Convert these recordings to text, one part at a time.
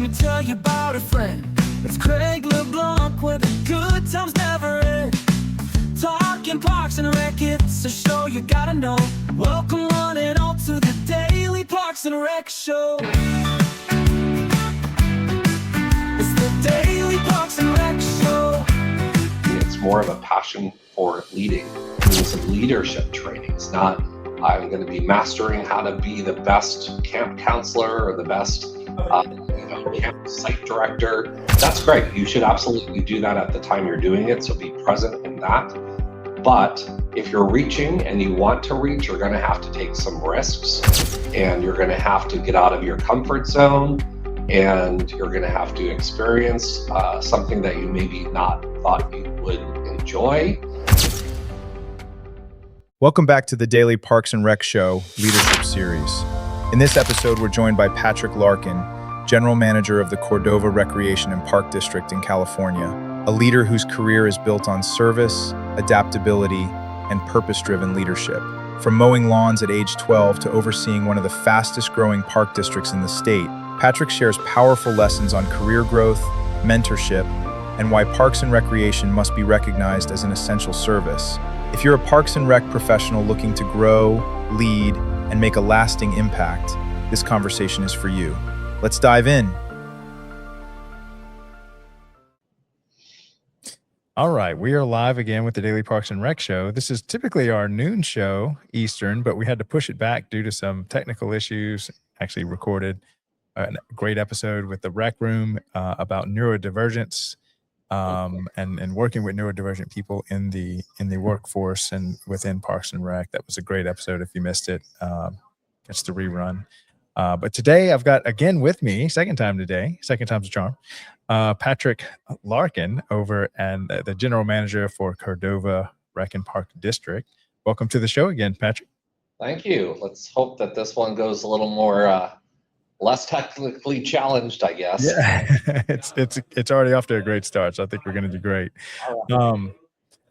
me tell you about a friend. It's Craig LeBlanc, where the good times never end. Talking Parks and Rec, it's a show you gotta know. Welcome one and all to the Daily Parks and Rec Show. It's the Daily Parks and Rec Show. It's more of a passion for leading, doing some leadership trainings, not I'm going to be mastering how to be the best camp counselor or the best camp site director. That's great. You should absolutely do that at the time you're doing it, so be present in that. But if you're reaching and you want to reach, you're going to have to take some risks, and you're going to have to get out of your comfort zone, and you're going to have to experience something that you maybe not thought you would enjoy. Welcome back to the Daily Parks and Rec Show Leadership Series. In this episode, we're joined by Patrick Larkin, General Manager of the Cordova Recreation and Park District in California, a leader whose career is built on service, adaptability, and purpose-driven leadership. From mowing lawns at age 12 to overseeing one of the fastest-growing park districts in the state, Patrick shares powerful lessons on career growth, mentorship, and why parks and recreation must be recognized as an essential service. If you're a Parks and Rec professional looking to grow, lead, and make a lasting impact, this conversation is for you. Let's dive in. All right, we are live again with the Daily Parks and Rec Show. This is typically our noon show, Eastern, but we had to push it back due to some technical issues. Actually recorded a great episode with the Rec Room about neurodivergence. And working with neurodivergent people in the workforce and within Parks and Rec. That was a great episode. If you missed it, catch the rerun. But today I've got again with me, second time's a charm, Patrick Larkin over and the General Manager for Cordova Recreation Park District. Welcome to the show again, Patrick. Thank you. Let's hope that this one goes a little more less technically challenged, I guess. Yeah, it's already off to a great start, so I think we're going to do great. All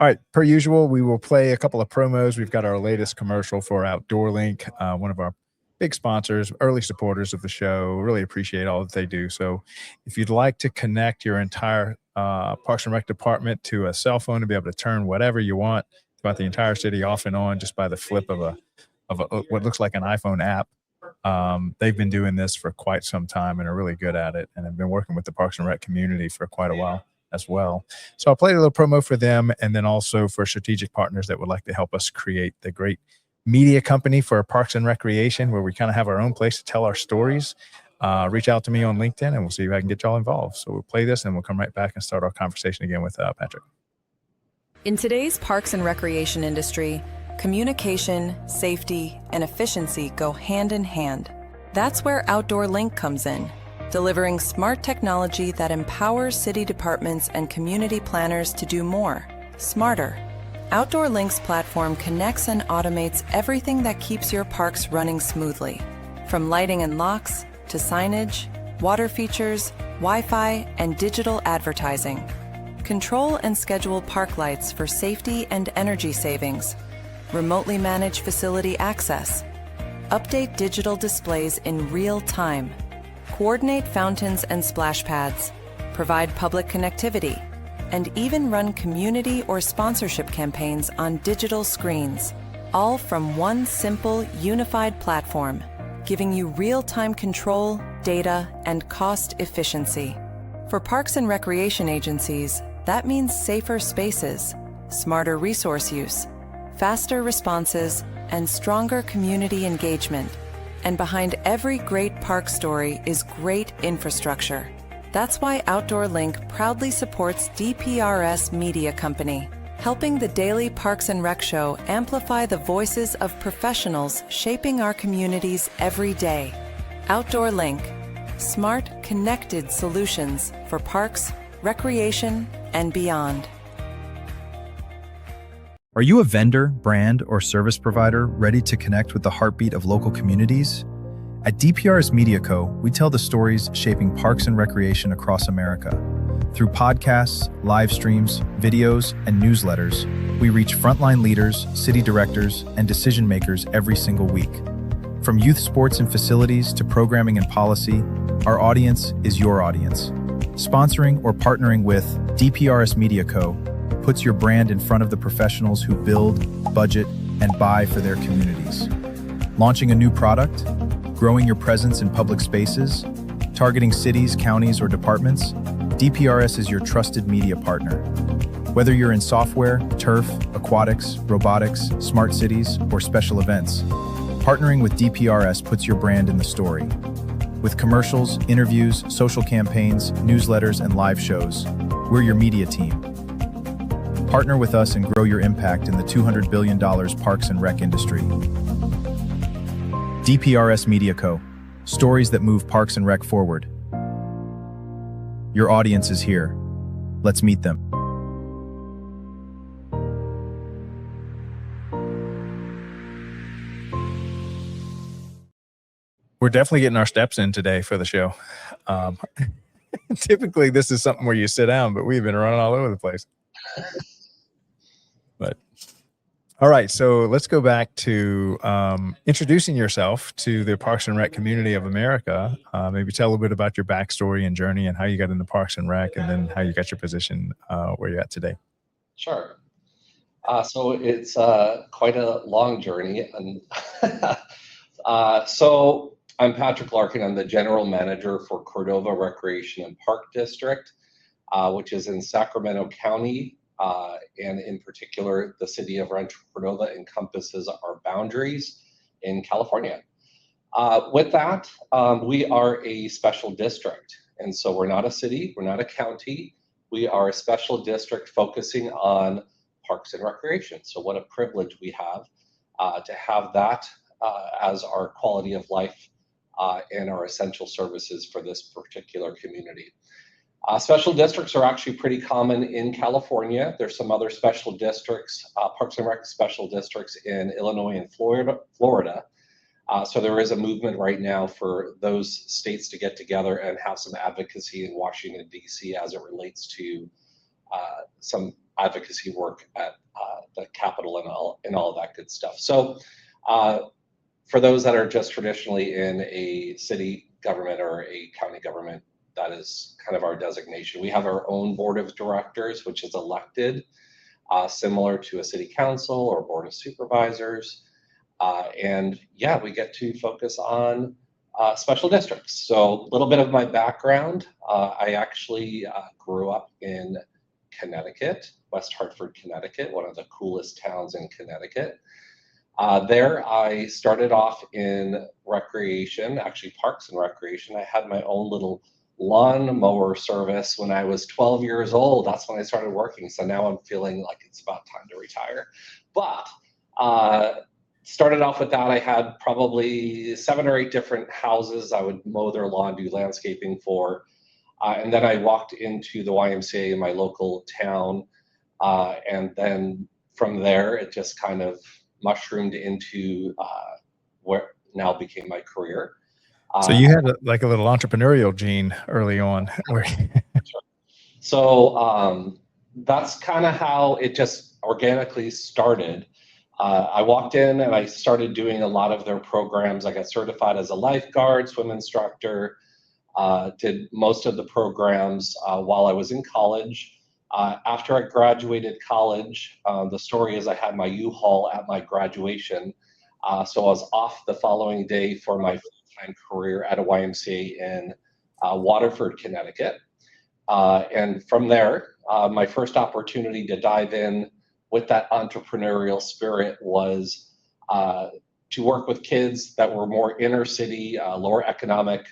right, per usual, we will play a couple of promos. We've got our latest commercial for Outdoor Link, one of our big sponsors, early supporters of the show. Really appreciate all that they do. So if you'd like to connect your entire Parks and Rec department to a cell phone to be able to turn whatever you want throughout the entire city off and on just by the flip of a what looks like an iPhone app, they've been doing this for quite some time and are really good at it, and have been working with the Parks and Rec community for quite a while as well. So I'll play a little promo for them, and then also for strategic partners that would like to help us create the great media company for Parks and Recreation, where we kind of have our own place to tell our stories. Reach out to me on LinkedIn, and we'll see if I can get y'all involved. So we'll play this, and we'll come right back and start our conversation again with Patrick. In today's parks and recreation industry, communication, safety, and efficiency go hand in hand. That's where Outdoor Link comes in, delivering smart technology that empowers city departments and community planners to do more, smarter. Outdoor Link's platform connects and automates everything that keeps your parks running smoothly, from lighting and locks to signage, water features, Wi-Fi, and digital advertising. Control and schedule park lights for safety and energy savings. Remotely manage facility access, update digital displays in real time, coordinate fountains and splash pads, provide public connectivity, and even run community or sponsorship campaigns on digital screens, all from one simple, unified platform, giving you real-time control, data, and cost efficiency. For parks and recreation agencies, that means safer spaces, smarter resource use, faster responses, and stronger community engagement. And behind every great park story is great infrastructure. That's why Outdoor Link proudly supports DPRS Media Company, helping the Daily Parks and Rec Show amplify the voices of professionals shaping our communities every day. Outdoor Link, smart, connected solutions for parks, recreation, and beyond. Are you a vendor, brand, or service provider ready to connect with the heartbeat of local communities? At DPRS Media Co., we tell the stories shaping parks and recreation across America. Through podcasts, live streams, videos, and newsletters, we reach frontline leaders, city directors, and decision makers every single week. From youth sports and facilities to programming and policy, Our audience is your audience. Sponsoring or partnering with DPRS Media Co. puts your brand in front of the professionals who build, budget, and buy for their communities. Launching a new product, growing your presence in public spaces, targeting cities, counties, or departments, DPRS is your trusted media partner. Whether you're in software, turf, aquatics, robotics, smart cities, or special events, partnering with DPRS puts your brand in the story. With commercials, interviews, social campaigns, newsletters, and live shows, we're your media team. Partner with us and grow your impact in the $200 billion Parks and Rec industry. DPRS Media Co. Stories that move Parks and Rec forward. Your audience is here. Let's meet them. We're definitely getting our steps in today for the show. Typically, this is something where you sit down, but we've been running all over the place. But all right, so let's go back to introducing yourself to the Parks and Rec community of America. Maybe tell a little bit about your backstory and journey and how you got into Parks and Rec, and then how you got your position where you're at today. Sure. So it's quite a long journey. And so I'm Patrick Larkin. I'm the general manager for Cordova Recreation and Park District, which is in Sacramento County. And in particular, the city of Rancho Cordova encompasses our boundaries in California. With that, we are a special district. And so we're not a city, we're not a county. We are a special district focusing on parks and recreation. So what a privilege we have to have that as our quality of life and our essential services for this particular community. Special districts are actually pretty common in California. There's some other special districts, Parks and Rec special districts in Illinois and Florida. So there is a movement right now for those states to get together and have some advocacy in Washington, D.C. as it relates to some advocacy work at the Capitol and all of that good stuff. So for those that are just traditionally in a city government or a county government, that is kind of our designation. We have our own board of directors, which is elected, similar to a city council or board of supervisors. And yeah, we get to focus on special districts. So a little bit of my background. I actually grew up in Connecticut, West Hartford, Connecticut, one of the coolest towns in Connecticut. There I started off in recreation, actually parks and recreation. I had my own little lawn mower service when I was 12 years old. That's when I started working. So now I'm feeling like it's about time to retire. But started off with that. I had probably 7 or 8 different houses I would mow their lawn, do landscaping for. And then I walked into the YMCA in my local town. And then from there, it just kind of mushroomed into where now became my career. So you had like a little entrepreneurial gene early on. So that's kind of how it just organically started. I walked in and I started doing a lot of their programs. I got certified as a lifeguard, swim instructor, did most of the programs while I was in college. After I graduated college, the story is I had my U-Haul at my graduation. So I was off the following day for my full-time career at a YMCA in Waterford, Connecticut. And from there, my first opportunity to dive in with that entrepreneurial spirit was to work with kids that were more inner city, lower economic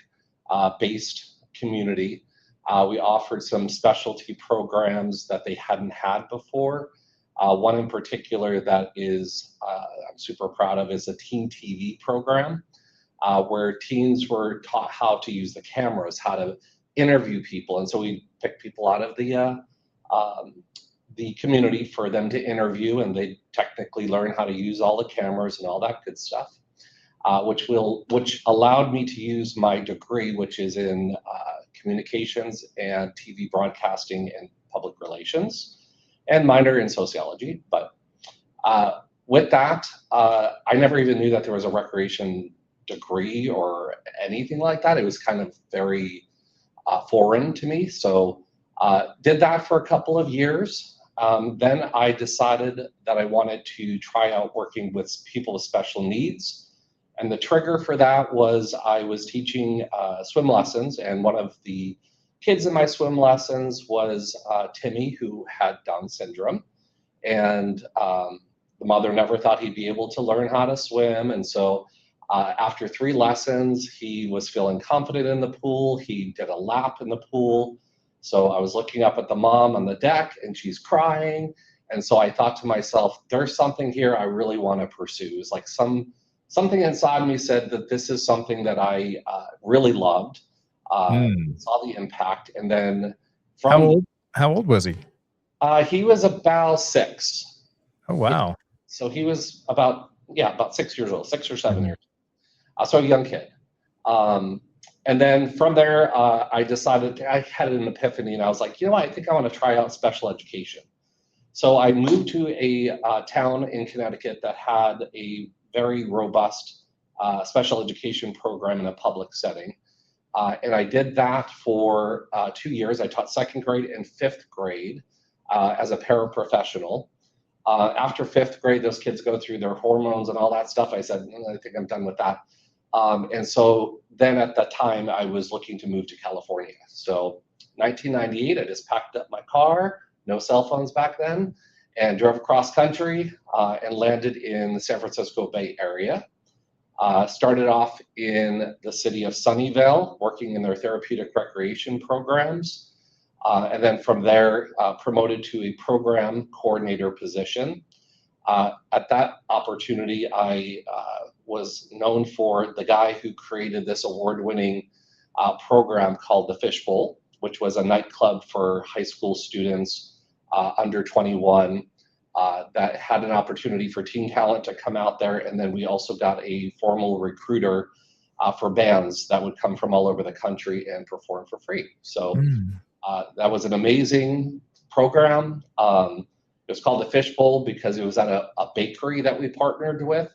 based community. We offered some specialty programs that they hadn't had before. One in particular that is I'm super proud of is a teen TV program where teens were taught how to use the cameras, how to interview people. And so we picked people out of the community for them to interview, and they technically learn how to use all the cameras and all that good stuff, which allowed me to use my degree, which is in communications and TV broadcasting and public relations, and minor in sociology. But with that, I never even knew that there was a recreation degree or anything like that. It was kind of very foreign to me. So did that for a couple of years. Then I decided that I wanted to try out working with people with special needs. And the trigger for that was I was teaching swim lessons, and one of the kids in my swim lessons was Timmy, who had Down syndrome. And the mother never thought he'd be able to learn how to swim. And so after 3 lessons, he was feeling confident in the pool. He did a lap in the pool. So I was looking up at the mom on the deck, and she's crying. And so I thought to myself, there's something here I really want to pursue. It's like something inside me said that this is something that I really loved. Saw the impact. And then from how old was he? He was about 6. Oh, wow. So he was about 6 years old, 6 or 7 years. So a young kid. And then from there, I decided, I had an epiphany, and I was like, you know what, I think I want to try out special education. So I moved to a town in Connecticut that had a very robust special education program in a public setting. And I did that for 2 years. I taught 2nd grade and 5th grade as a paraprofessional. After 5th grade, those kids go through their hormones and all that stuff. I said, I think I'm done with that. And so then at that time, I was looking to move to California. So 1998, I just packed up my car, no cell phones back then, and drove across country and landed in the San Francisco Bay Area. Started off in the city of Sunnyvale, working in their therapeutic recreation programs. And then from there, promoted to a program coordinator position. At that opportunity, I was known for the guy who created this award-winning program called the Fishbowl, which was a nightclub for high school students under 21 that had an opportunity for teen talent to come out there. And then we also got a formal recruiter for bands that would come from all over the country and perform for free. So that was an amazing program. It was called the Fishbowl because it was at a bakery that we partnered with.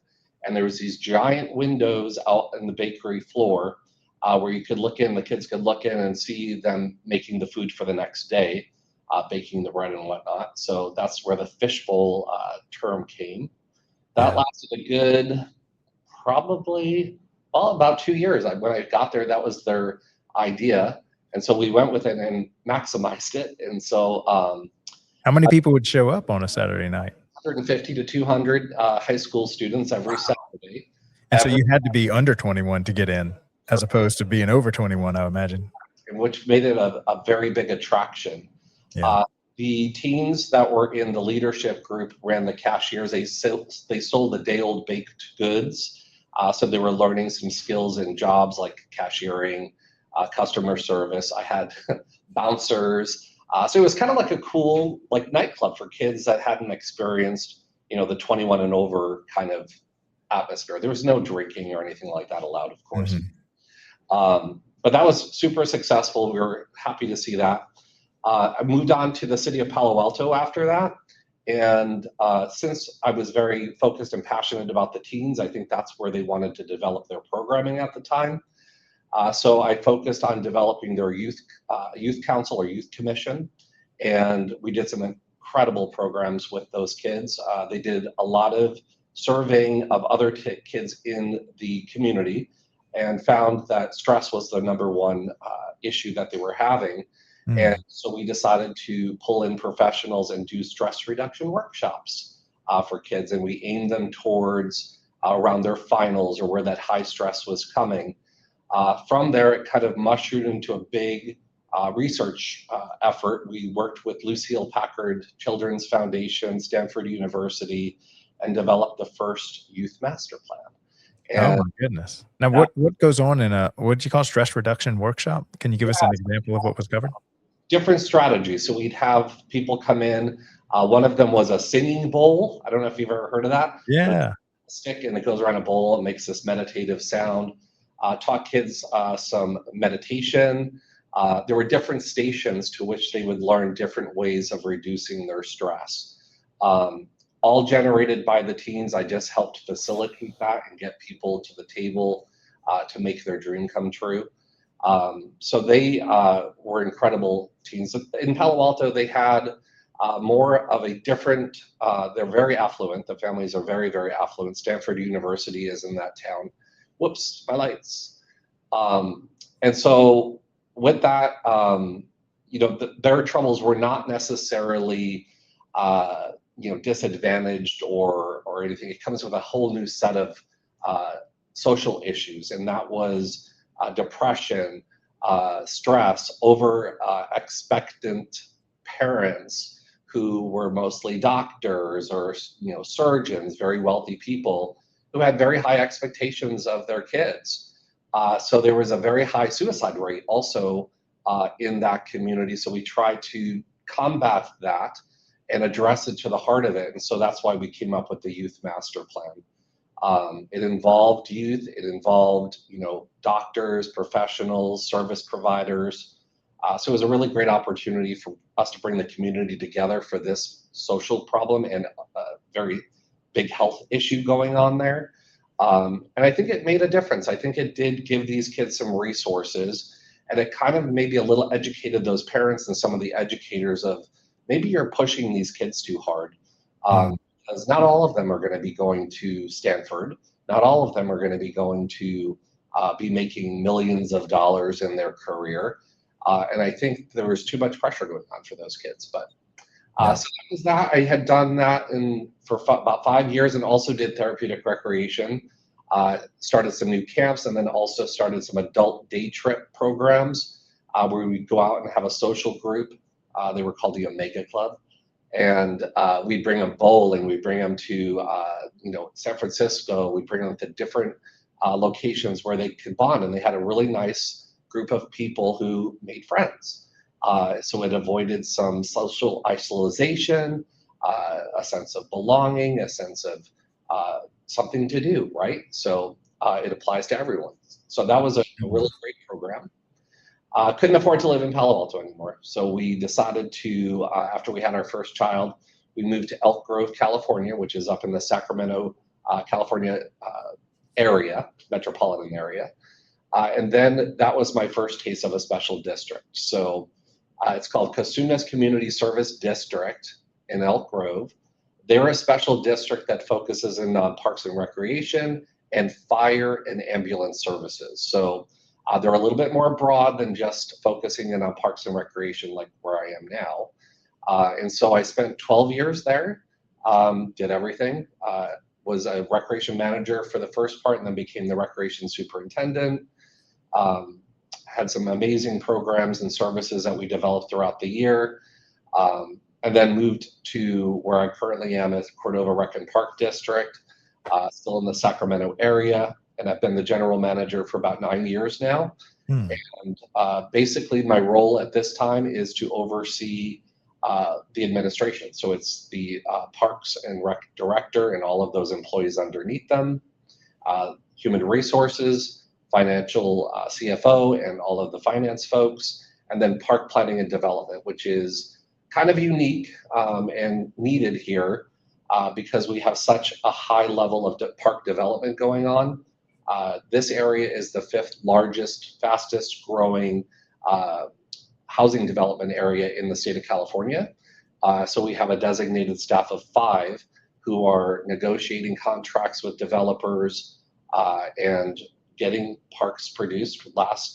And there was these giant windows out in the bakery floor where you could look in, the kids could look in and see them making the food for the next day, baking the bread and whatnot. So that's where the Fishbowl term came. That lasted a good, probably, about 2 years. When I got there, that was their idea. And so we went with it and maximized it. And so how many people would show up on a Saturday night? 150 to 200 high school students every Saturday. And so you had to be under 21 to get in, as opposed to being over 21, I imagine. Which made it a very big attraction. Yeah. The teens that were in the leadership group ran the cashiers. They sold the day-old baked goods. So they were learning some skills in jobs like cashiering, customer service. I had bouncers. So it was kind of like a cool nightclub for kids that hadn't experienced, the 21 and over kind of atmosphere. There was no drinking or anything like that allowed, of course. But that was super successful. We were happy to see that. I moved on to the city of Palo Alto after that. And since I was very focused and passionate about the teens, I think that's where they wanted to develop their programming at the time. So I focused on developing their youth council or youth commission, and we did some incredible programs with those kids. They did a lot of surveying of other kids in the community and found that stress was the #1 issue that they were having. And so we decided to pull in professionals and do stress reduction workshops for kids, and we aimed them towards around their finals or where that high stress was coming. From there, it kind of mushroomed into a big research effort. We worked with Lucille Packard Children's Foundation, Stanford University, and developed the first youth master plan. And, oh my goodness. Now, what goes on in what did you call stress reduction workshop? Can you give us an example of what was covered? Different strategies. So we'd have people come in. One of them was a singing bowl. I don't know if you've ever heard of that. Yeah. A stick, and it goes around a bowl and makes this meditative sound. Taught kids some meditation. There were different stations to which they would learn different ways of reducing their stress. All generated by the teens. I just helped facilitate that and get people to the table to make their dream come true. So they were incredible teens. In Palo Alto, they had more of a different, they're very affluent. The families are very, very affluent. Stanford University is in that town. Whoops, my lights. And so with that, their troubles were not necessarily, disadvantaged or anything. It comes with a whole new set of social issues, and that was depression, stress, over expectant parents who were mostly doctors or surgeons, very wealthy people who had very high expectations of their kids. So there was a very high suicide rate also in that community. So we tried to combat that and address it to the heart of it. And so that's why we came up with the Youth Master Plan. It involved youth, it involved, doctors, professionals, service providers. So it was a really great opportunity for us to bring the community together for this social problem and a very big health issue going on there. And I think it made a difference. I think it did give these kids some resources, and it kind of maybe a little educated those parents and some of the educators of maybe you're pushing these kids too hard. Because not all of them are going to be going to Stanford. Not all of them are going to be going to be making millions of dollars in their career. And I think there was too much pressure going on for those kids. But so that was that. I had done that for about 5 years, and also did therapeutic recreation. Started some new camps, and then also started some adult day trip programs where we'd go out and have a social group. They were called the Omega Club. And we'd bring them bowling, we'd bring them to San Francisco, we'd bring them to different locations where they could bond. And they had a really nice group of people who made friends. So it avoided some social isolation, a sense of belonging, a sense of something to do, right? So it applies to everyone. So that was a really great program. Couldn't afford to live in Palo Alto anymore. So we decided to, after we had our first child, we moved to Elk Grove, California, which is up in the Sacramento, California area, metropolitan area. And then that was my first taste of a special district. So it's called Casunas Community Service District in Elk Grove. They're a special district that focuses in on parks and recreation and fire and ambulance services. So they're a little bit more broad than just focusing in on parks and recreation like where I am now. And so I spent 12 years there, did everything, was a recreation manager for the first part and then became the recreation superintendent. Had some amazing programs and services that we developed throughout the year. And then moved to where I currently am at Cordova Recreation Park District, still in the Sacramento area. And I've been the general manager for about 9 years now. And basically my role at this time is to oversee the administration. So it's the Parks and Rec director and all of those employees underneath them, human resources, financial CFO, and all of the finance folks, and then park planning and development, which is kind of unique and needed here because we have such a high level of park development going on. This area is the 5th largest, fastest growing housing development area in the state of California. So we have a designated staff of 5 who are negotiating contracts with developers and getting parks produced.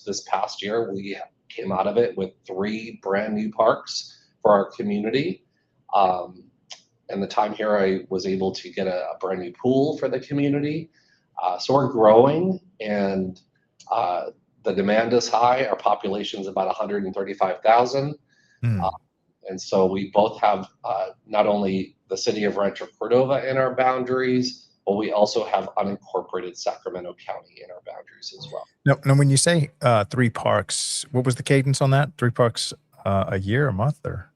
This past year, we came out of it with 3 brand new parks for our community. And the time here, I was able to get a brand new pool for the community. So we're growing, and the demand is high. Our population is about 135,000. And so we both have not only the city of Rancho Cordova in our boundaries, but we also have unincorporated Sacramento County in our boundaries as well. Now, when you say 3 parks, what was the cadence on that? 3 parks a year, a month, or?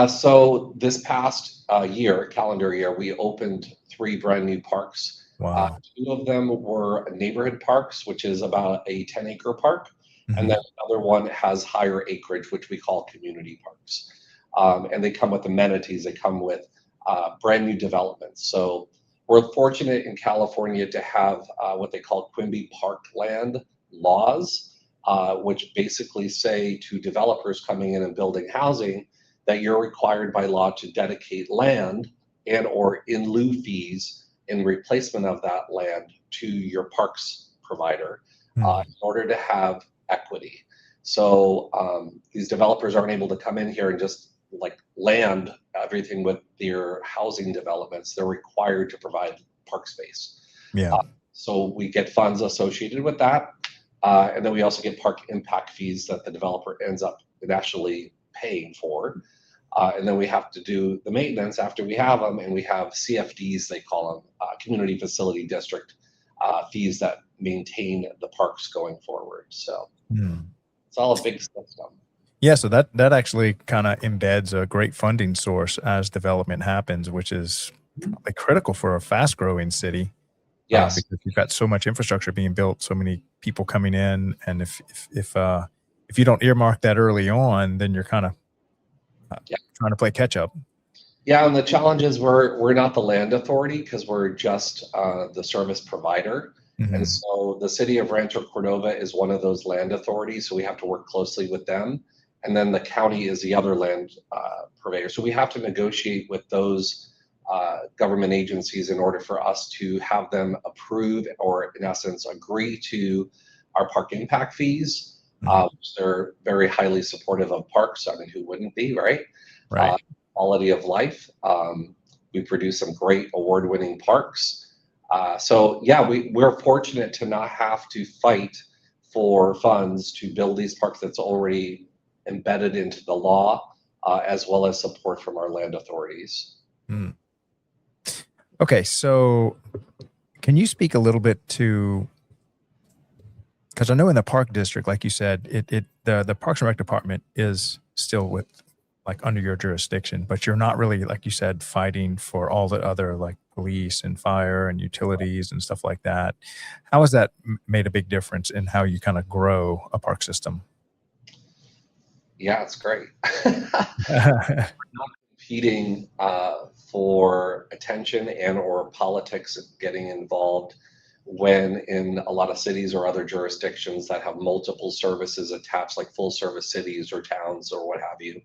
So this past calendar year, we opened 3 brand new parks. Wow. 2 of them were neighborhood parks, which is about a 10-acre park. And then another one has higher acreage, which we call community parks. And they come with amenities. They come with brand new developments. So We're fortunate in California to have what they call Quimby Parkland laws, which basically say to developers coming in and building housing that you're required by law to dedicate land and or in lieu fees in replacement of that land to your parks provider in order to have equity. So these developers aren't able to come in here and just like land everything with their housing developments. They're required to provide park space. Yeah. So we get funds associated with that. And then we also get park impact fees that the developer ends up actually paying for. And then we have to do the maintenance after we have them, and we have CFDs, they call them, Community Facility District fees that maintain the parks going forward. So it's all a big system. Yeah, so that actually kind of embeds a great funding source as development happens, which is probably critical for a fast-growing city. Yes. Because you've got so much infrastructure being built, so many people coming in, and if you don't earmark that early on, then you're kind of trying to play catch up. Yeah, and the challenge is we're not the land authority because we're just the service provider. And so the city of Rancho Cordova is one of those land authorities, so we have to work closely with them. And then the county is the other land purveyor. So we have to negotiate with those government agencies in order for us to have them approve or, in essence, agree to our park impact fees. They're very highly supportive of parks. I mean, who wouldn't be, right? Right. Quality of life. We produce some great award-winning parks. So yeah, we're fortunate to not have to fight for funds to build these parks that's already embedded into the law, as well as support from our land authorities. Okay, so can you speak a little bit to, because I know in the park district, like you said, the Parks and Rec department is still with like under your jurisdiction, but you're not really, like you said, fighting for all the other like police and fire and utilities and stuff like that. How has that made a big difference in how you kind of grow a park system? Yeah, it's great. Not competing for attention and or politics getting involved when in a lot of cities or other jurisdictions that have multiple services attached, like full service cities or towns or what have you.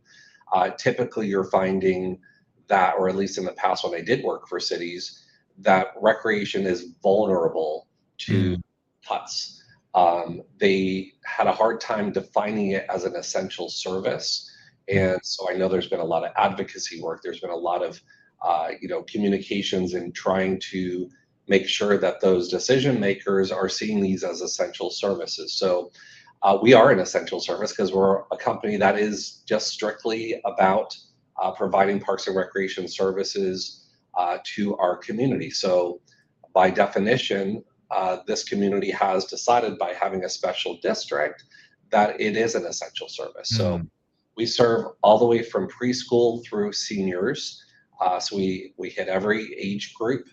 Typically you're finding that, or at least in the past when I did work for cities, that recreation is vulnerable to cuts. They had a hard time defining it as an essential service. And so I know there's been a lot of advocacy work. There's been a lot of, communications and trying to make sure that those decision makers are seeing these as essential services. So we are an essential service because we're a company that is just strictly about providing parks and recreation services to our community. So by definition, this community has decided by having a special district that it is an essential service. So we serve all the way from preschool through seniors. So we hit every age group.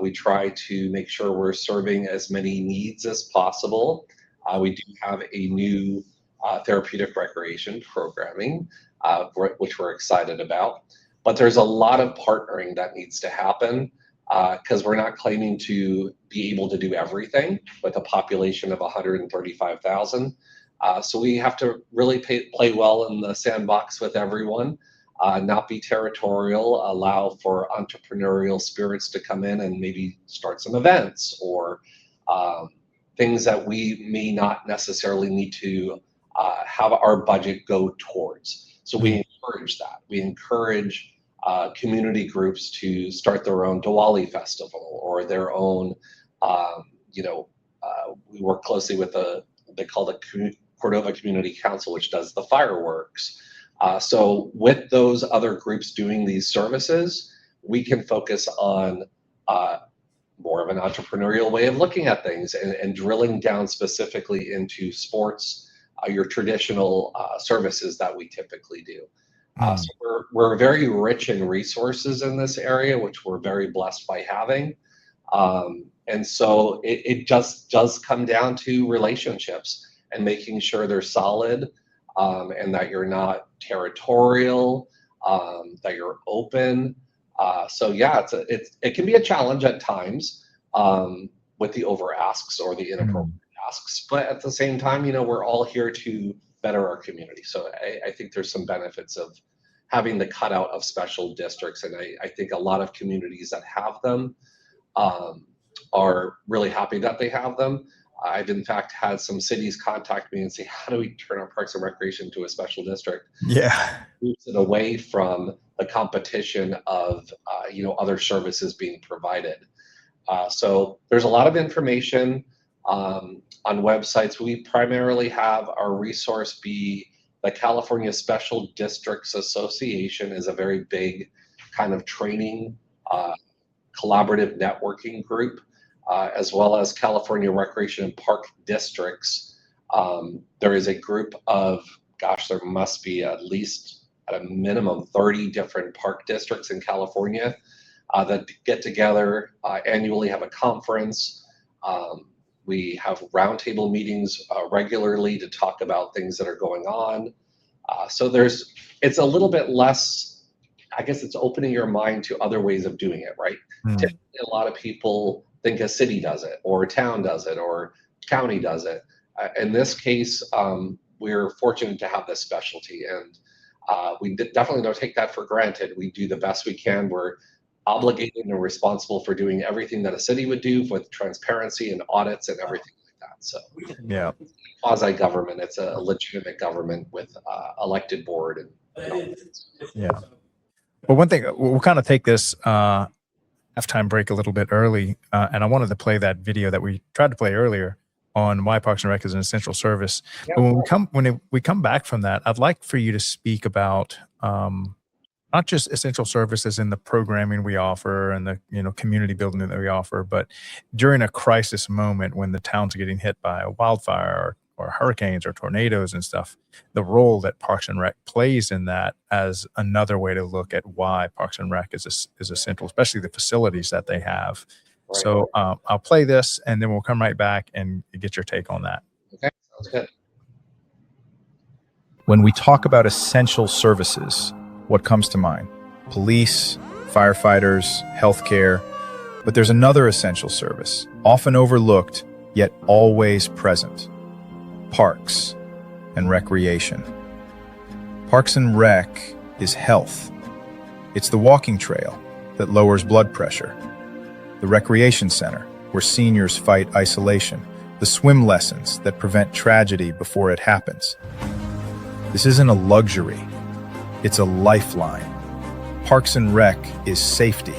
We try to make sure we're serving as many needs as possible. We do have a new therapeutic recreation programming, which we're excited about. But there's a lot of partnering that needs to happen because we're not claiming to be able to do everything with a population of 135,000. So we have to really play well in the sandbox with everyone, not be territorial, allow for entrepreneurial spirits to come in and maybe start some events or things that we may not necessarily need to have our budget go towards. So we encourage that. We encourage community groups to start their own Diwali festival or their own, we work closely with they call the Cordova Community Council, which does the fireworks. So with those other groups doing these services, we can focus on more of an entrepreneurial way of looking at things and drilling down specifically into sports, your traditional services that we typically do. So we're very rich in resources in this area, which we're very blessed by having. And so it just does come down to relationships and making sure they're solid, and that you're not territorial, that you're open, So yeah, it can be a challenge at times with the over asks or the inappropriate asks, but at the same time, we're all here to better our community. So I think there's some benefits of having the cutout of special districts, and I think a lot of communities that have them are really happy that they have them. I've in fact had some cities contact me and say, how do we turn our parks and recreation to a special district? Yeah. Moves it away from the competition of other services being provided. So there's a lot of information on websites. We primarily have our resource be the California Special Districts Association is a very big kind of training collaborative networking group, as well as California Recreation and Park Districts. There is a group of, there must be at least at a minimum 30 different park districts in California that get together annually, have a conference. We have roundtable meetings regularly to talk about things that are going on. So it's a little bit less, I guess it's opening your mind to other ways of doing it, right? Typically, a lot of people think a city does it, or a town does it, or county does it. In this case, we're fortunate to have this specialty, and we definitely don't take that for granted. We do the best we can. We're obligated and responsible for doing everything that a city would do with transparency and audits and everything like that. So Yeah. quasi-government, it's a legitimate government with elected board and Yeah. Well, one thing, we'll kind of take this halftime break a little bit early, and I wanted to play that video that we tried to play earlier on why Parks and Rec is an essential service. But when we come back from that, I'd like for you to speak about not just essential services in the programming we offer and the community building that we offer, but during a crisis moment when the town's getting hit by a wildfire or hurricanes or tornadoes and stuff, the role that Parks and Rec plays in that as another way to look at why Parks and Rec is essential, especially the facilities that they have. Right. So I'll play this and then we'll come right back and get your take on that. Okay, sounds good. When we talk about essential services, what comes to mind? Police, firefighters, healthcare. But there's another essential service, often overlooked, yet always present. Parks and recreation. Parks and Rec is health. It's the walking trail that lowers blood pressure, the recreation center where seniors fight isolation, the swim lessons that prevent tragedy before it happens. This isn't a luxury, it's a lifeline. Parks and Rec is safety,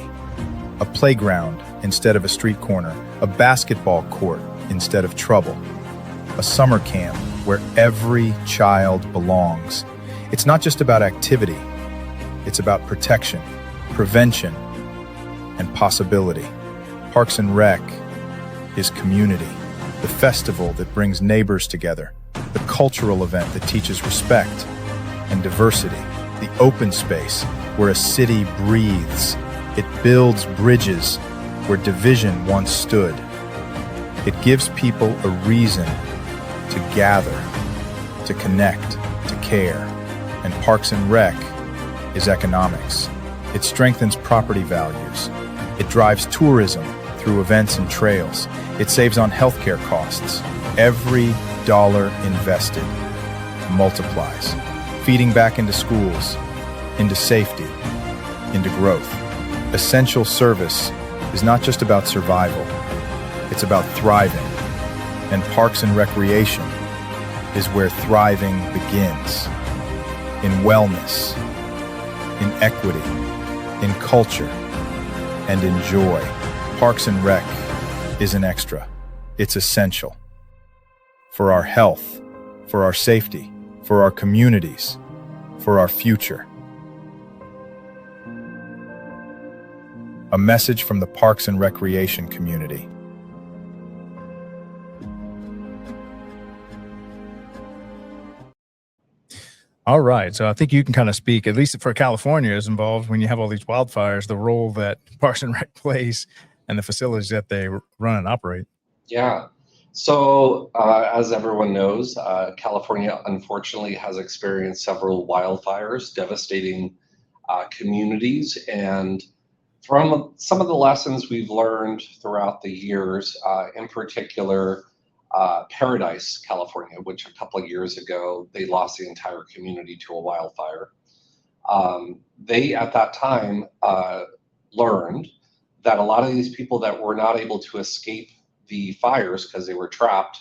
a playground instead of a street corner, a basketball court instead of trouble, a summer camp where every child belongs. It's not just about activity, it's about protection, prevention, and possibility. Parks and Rec is community, the festival that brings neighbors together, the cultural event that teaches respect and diversity, the open space where a city breathes. It builds bridges where division once stood. It gives people a reason to gather, to connect, to care. And Parks and Rec is economics. It strengthens property values. It drives tourism through events and trails. It saves on healthcare costs. Every dollar invested multiplies, feeding back into schools, into safety, into growth. Essential service is not just about survival, it's about thriving. And Parks and Recreation is where thriving begins. In wellness, in equity, in culture, and in joy. Parks and Rec isn't extra, it's essential. For our health, for our safety, for our communities, for our future. A message from the Parks and Recreation community. All right. So I think you can kind of speak, at least for California is involved when you have all these wildfires, the role that Parks and Rec plays and the facilities that they run and operate. Yeah. So as everyone knows, California unfortunately has experienced several wildfires, devastating communities. And From some of the lessons we've learned throughout the years, in particular, Paradise, California, which a couple of years ago, they lost the entire community to a wildfire. They, at that time, learned that a lot of these people that were not able to escape the fires because they were trapped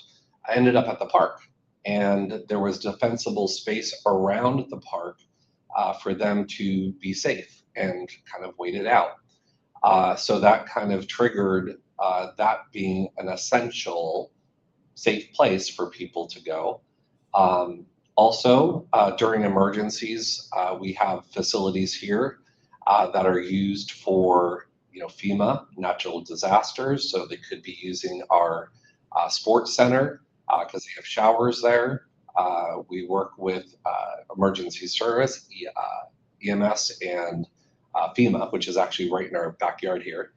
ended up at the park. And there was defensible space around the park for them to be safe and kind of wait it out. So that kind of triggered that being an essential safe place for people to go. Also, during emergencies, we have facilities here that are used for FEMA natural disasters. So they could be using our sports center because they have showers there. We work with emergency service, EMS, and FEMA, which is actually right in our backyard here,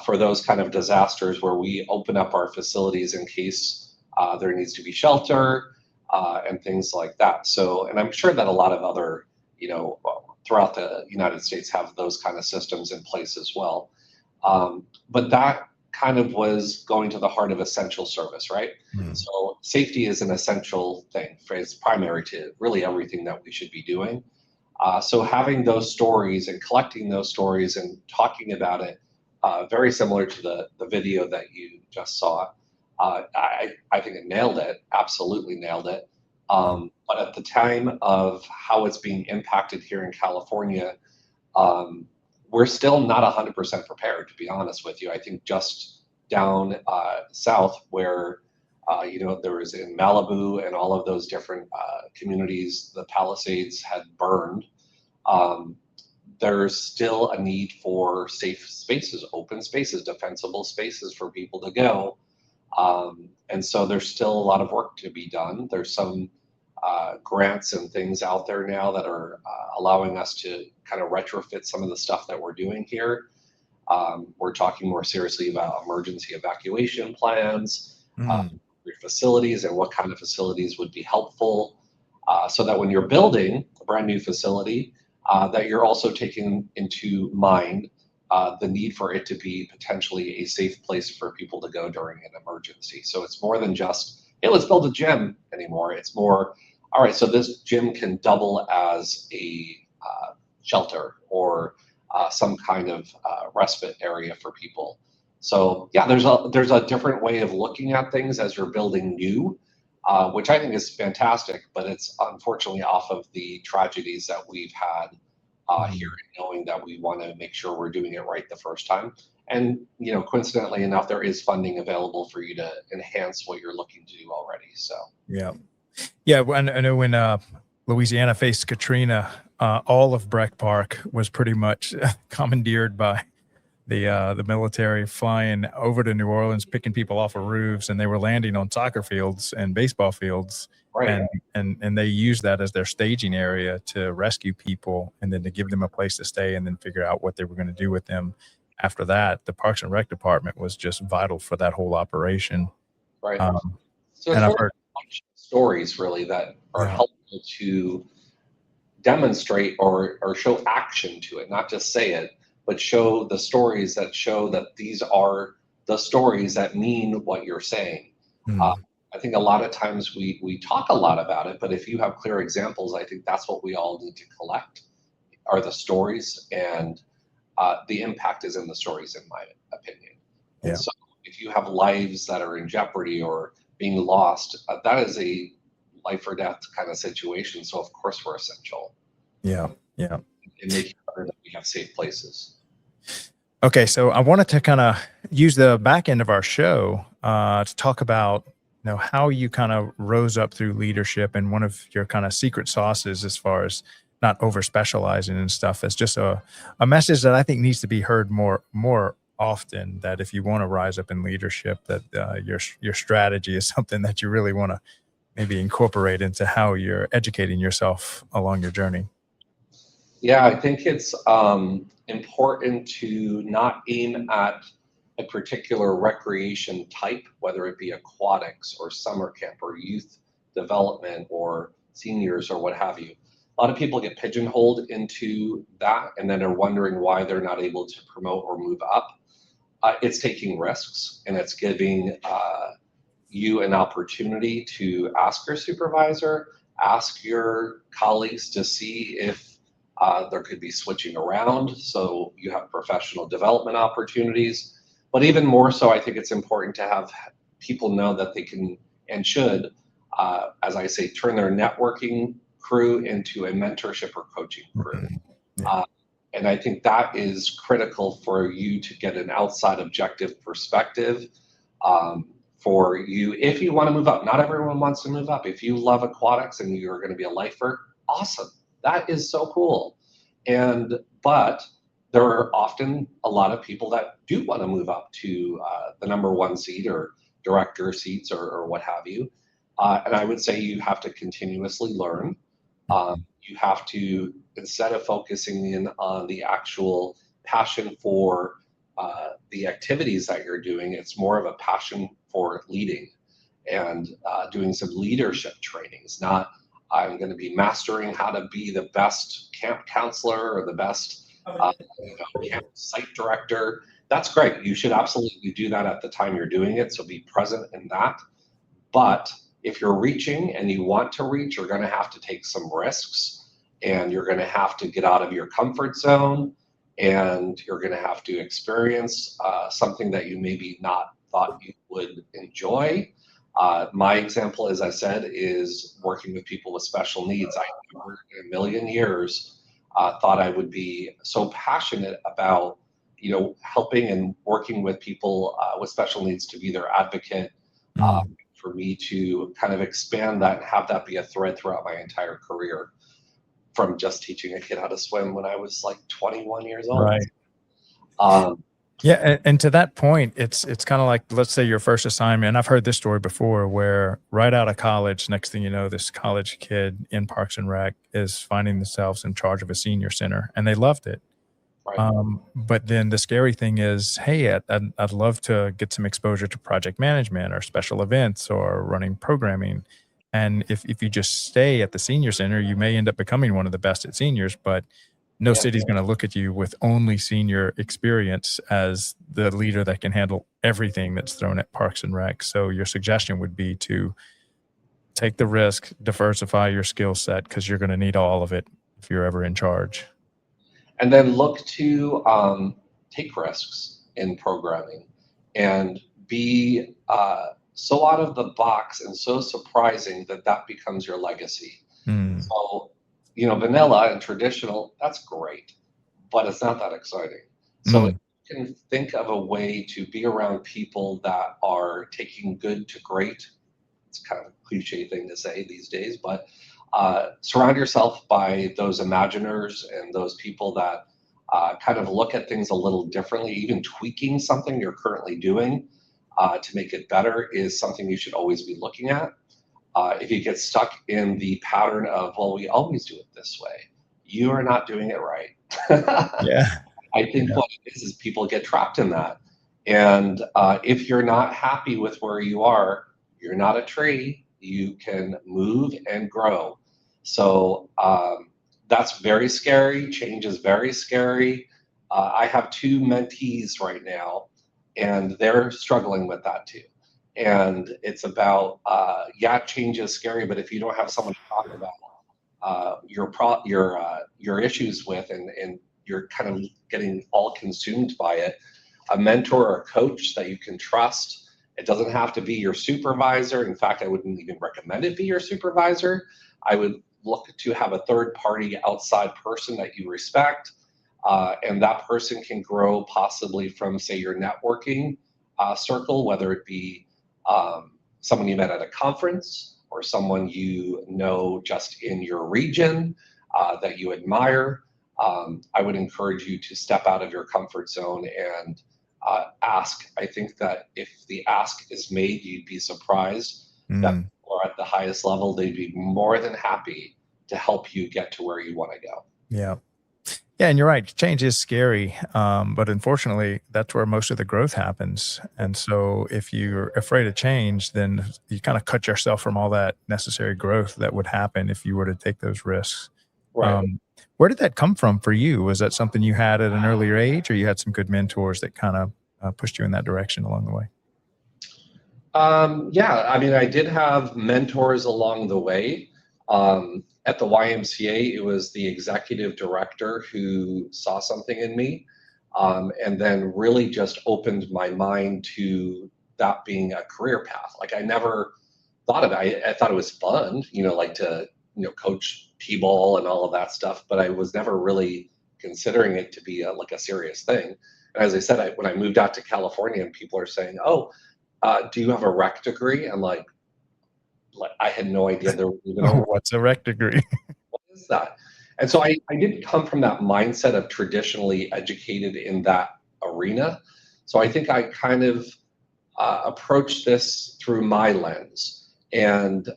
for those kind of disasters where we open up our facilities in case there needs to be shelter and things like that. So, and I'm sure that a lot of other, throughout the United States have those kind of systems in place as well. But that kind of was going to the heart of essential service, right? So safety is an essential thing. It's primary to really everything that we should be doing. So having those stories and collecting those stories and talking about it, very similar to the video that you just saw, I think it nailed it, absolutely nailed it. But at the time of how it's being impacted here in California, we're still not 100% prepared, to be honest with you. I think just down south where, there was in Malibu and all of those different communities, the Palisades had burned. There's still a need for safe spaces, open spaces, defensible spaces for people to go. And so there's still a lot of work to be done. There's some grants and things out there now that are allowing us to kind of retrofit some of the stuff that we're doing here. We're talking more seriously about emergency evacuation plans, your facilities, and what kind of facilities would be helpful, so that when you're building a brand new facility, that you're also taking into mind the need for it to be potentially a safe place for people to go during an emergency. So it's more than just, hey, let's build a gym anymore. It's more, all right, so this gym can double as a shelter or some kind of respite area for people. So yeah, there's a different way of looking at things as you're building new, which I think is fantastic, but it's unfortunately off of the tragedies that we've had here, knowing that we want to make sure we're doing it right the first time. And coincidentally enough, there is funding available for you to enhance what you're looking to do already. So yeah. I know when Louisiana faced Katrina, all of Breck Park was pretty much commandeered by the military, flying over to New Orleans, picking people off of roofs, and they were landing on soccer fields and baseball fields. Right. And they used that as their staging area to rescue people and then to give them a place to stay and then figure out what they were going to do with them. After that, the Parks and Rec department was just vital for that whole operation. Right. So and it's I've heard stories really that are helpful to demonstrate or show action to it, not just say it, but show the stories that show that these are the stories that mean what you're saying. I think a lot of times we talk a lot about it, but if you have clear examples, I think that's what we all need to collect, are the stories, and the impact is in the stories, in my opinion. And so if you have lives that are in jeopardy or being lost, that is a life or death kind of situation. So of course we're essential. Yeah. In making sure that we have safe places. Okay, so I wanted to kind of use the back end of our show to talk about how you kind of rose up through leadership, and one of your kind of secret sauces as far as not over specializing and stuff. It's just a message that I think needs to be heard more often, that if you want to rise up in leadership, that your strategy is something that you really want to maybe incorporate into how you're educating yourself along your journey. Yeah, I think it's important to not aim at a particular recreation type, whether it be aquatics or summer camp or youth development or seniors or what have you. A lot of people get pigeonholed into that and then are wondering why they're not able to promote or move up. It's taking risks, and it's giving you an opportunity to ask your supervisor, ask your colleagues to see if there could be switching around so you have professional development opportunities. But even more so, I think it's important to have people know that they can and should, as I say, turn their networking crew into a mentorship or coaching crew. Yeah. And I think that is critical for you to get an outside objective perspective for you if you want to move up. Not everyone wants to move up. If you love aquatics and you're going to be a lifer, awesome. That is so cool. But there are often a lot of people that do want to move up to the number one seat or director seats or what have you. And I would say you have to continuously learn. You have to, instead of focusing in on the actual passion for the activities that you're doing, it's more of a passion for leading and doing some leadership trainings. Not, I'm going to be mastering how to be the best camp counselor or the best camp site director. That's great. You should absolutely do that at the time you're doing it. So be present in that. But if you're reaching and you want to reach, you're going to have to take some risks, and you're going to have to get out of your comfort zone, and you're going to have to experience something that you maybe not thought you would enjoy. My example, as I said, is working with people with special needs. I never in a million years thought I would be so passionate about, helping and working with people with special needs to be their advocate. For me to kind of expand that and have that be a thread throughout my entire career, from just teaching a kid how to swim when I was like 21 years old. Right. Yeah, and to that point, it's kind of like, let's say your first assignment, and I've heard this story before, where right out of college, next thing you know, this college kid in Parks and Rec is finding themselves in charge of a senior center, and they loved it. Right. But then the scary thing is, hey, I'd love to get some exposure to project management or special events or running programming. And if you just stay at the senior center, you may end up becoming one of the best at seniors, but no city's going to look at you with only senior experience as the leader that can handle everything that's thrown at Parks and Rec. So your suggestion would be to take the risk, diversify your skill set, because you're going to need all of it if you're ever in charge. And then look to take risks in programming and be so out of the box and so surprising that becomes your legacy. So, vanilla and traditional, that's great, but it's not that exciting. So if you can think of a way to be around people that are taking good to great. It's kind of a cliche thing to say these days, but surround yourself by those imaginers and those people that kind of look at things a little differently. Even tweaking something you're currently doing to make it better is something you should always be looking at. If you get stuck in the pattern of, well, we always do it this way, you are not doing it right. Yeah. I think what it is people get trapped in that. And if you're not happy with where you are, you're not a tree. You can move and grow. So that's very scary. Change is very scary. I have two mentees right now, and they're struggling with that too. And it's about, change is scary, but if you don't have someone to talk about your issues with, and you're kind of getting all consumed by it, a mentor or a coach that you can trust. It doesn't have to be your supervisor. In fact, I wouldn't even recommend it be your supervisor. I would look to have a third party outside person that you respect. And that person can grow possibly from, say, your networking circle, whether it be someone you met at a conference or someone just in your region that you admire. I would encourage you to step out of your comfort zone and ask. I think that if the ask is made, you'd be surprised that people are at the highest level. They'd be more than happy to help you get to where you want to go. Yeah. Yeah, and you're right. Change is scary, but unfortunately, that's where most of the growth happens. And so if you're afraid of change, then you kind of cut yourself from all that necessary growth that would happen if you were to take those risks. Right. Where did that come from for you? Was that something you had at an earlier age, or you had some good mentors that kind of pushed you in that direction along the way? Yeah, I mean, I did have mentors along the way. At the YMCA, it was the executive director who saw something in me, and then really just opened my mind to that being a career path. Like I never thought of it. I thought it was fun, like to, coach T-ball and all of that stuff, but I was never really considering it to be like a serious thing. And as I said, when I moved out to California and people are saying, "Oh, do you have a rec degree?" I'm like I had no idea there was even a Oh, what's a rec degree? what is that? And so I didn't come from that mindset of traditionally educated in that arena. So I think I kind of approached this through my lens and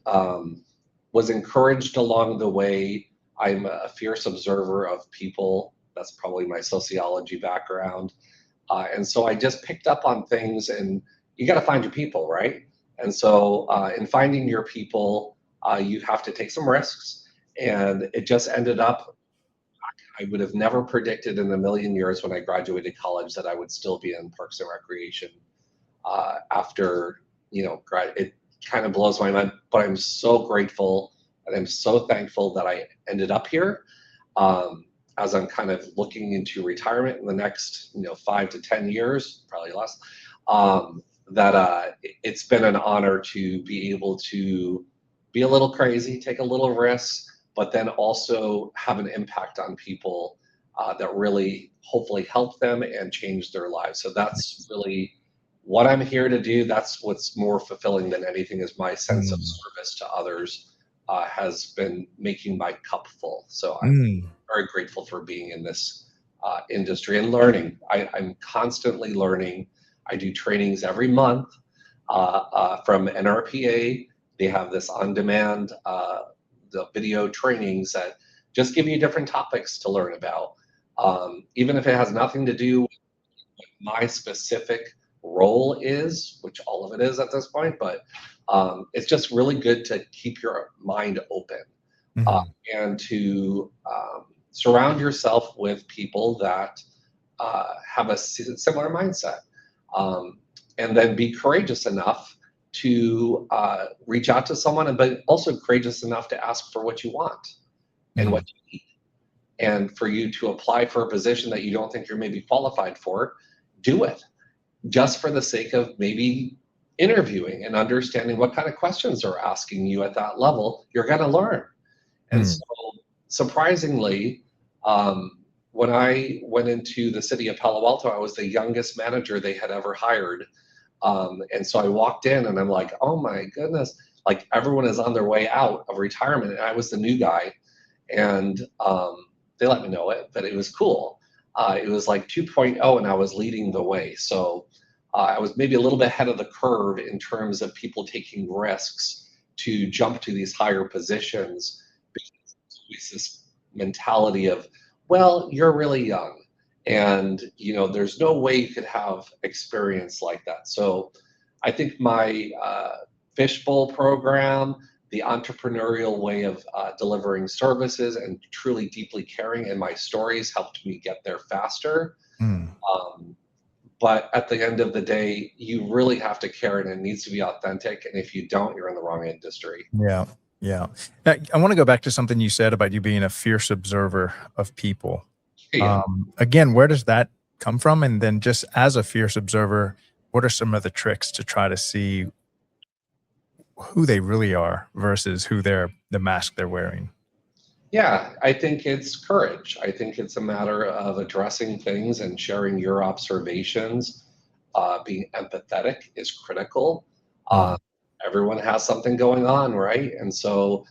was encouraged along the way. I'm a fierce observer of people. That's probably my sociology background. And so I just picked up on things, and you got to find your people, right? And so in finding your people, you have to take some risks. And it just ended up, I would have never predicted in a million years when I graduated college that I would still be in Parks and Recreation after, it kind of blows my mind, but I'm so grateful and I'm so thankful that I ended up here. As I'm kind of looking into retirement in the next, 5 to 10 years, probably less, that it's been an honor to be able to be a little crazy, take a little risk, but then also have an impact on people that really hopefully help them and change their lives. So that's really what I'm here to do. That's what's more fulfilling than anything, is my sense of Mm, service to others has been making my cup full. So I'm mm, very grateful for being in this industry and learning. I'm constantly learning. I do trainings every month from NRPA. They have this on-demand the video trainings that just give you different topics to learn about. Even if it has nothing to do with what my specific role is, which all of it is at this point, but it's just really good to keep your mind open uh, mhm, and to surround yourself with people that have a similar mindset. Um, and then be courageous enough to reach out to someone, but also courageous enough to ask for what you want and what mm, you need. And for you to apply for a position that you don't think you're maybe qualified for, do it just for the sake of maybe interviewing and understanding what kind of questions they're asking you at that level. You're going to learn. And mm, so, surprisingly, when I went into the city of Palo Alto, I was the youngest manager they had ever hired. And so I walked in and I'm like, oh my goodness, like everyone is on their way out of retirement. And I was the new guy. And they let me know it, but it was cool. It was like 2.0 and I was leading the way. So I was maybe a little bit ahead of the curve in terms of people taking risks to jump to these higher positions, because there's always this mentality of, well, you're really young and there's no way you could have experience like that. So I think my fishbowl program, the entrepreneurial way of delivering services and truly deeply caring, and my stories helped me get there faster. mm. um, but at the end of the day, you really have to care and it needs to be authentic, and if you don't, you're in the wrong industry. Yeah, yeah. I want to go back to something you said about you being a fierce observer of people. Yeah. Again, where does that come from? And then just as a fierce observer, what are some of the tricks to try to see who they really are versus who the mask they're wearing? Yeah, I think it's courage. I think it's a matter of addressing things and sharing your observations. Being empathetic is critical. Uh, Mm, Everyone has something going on, right? And so,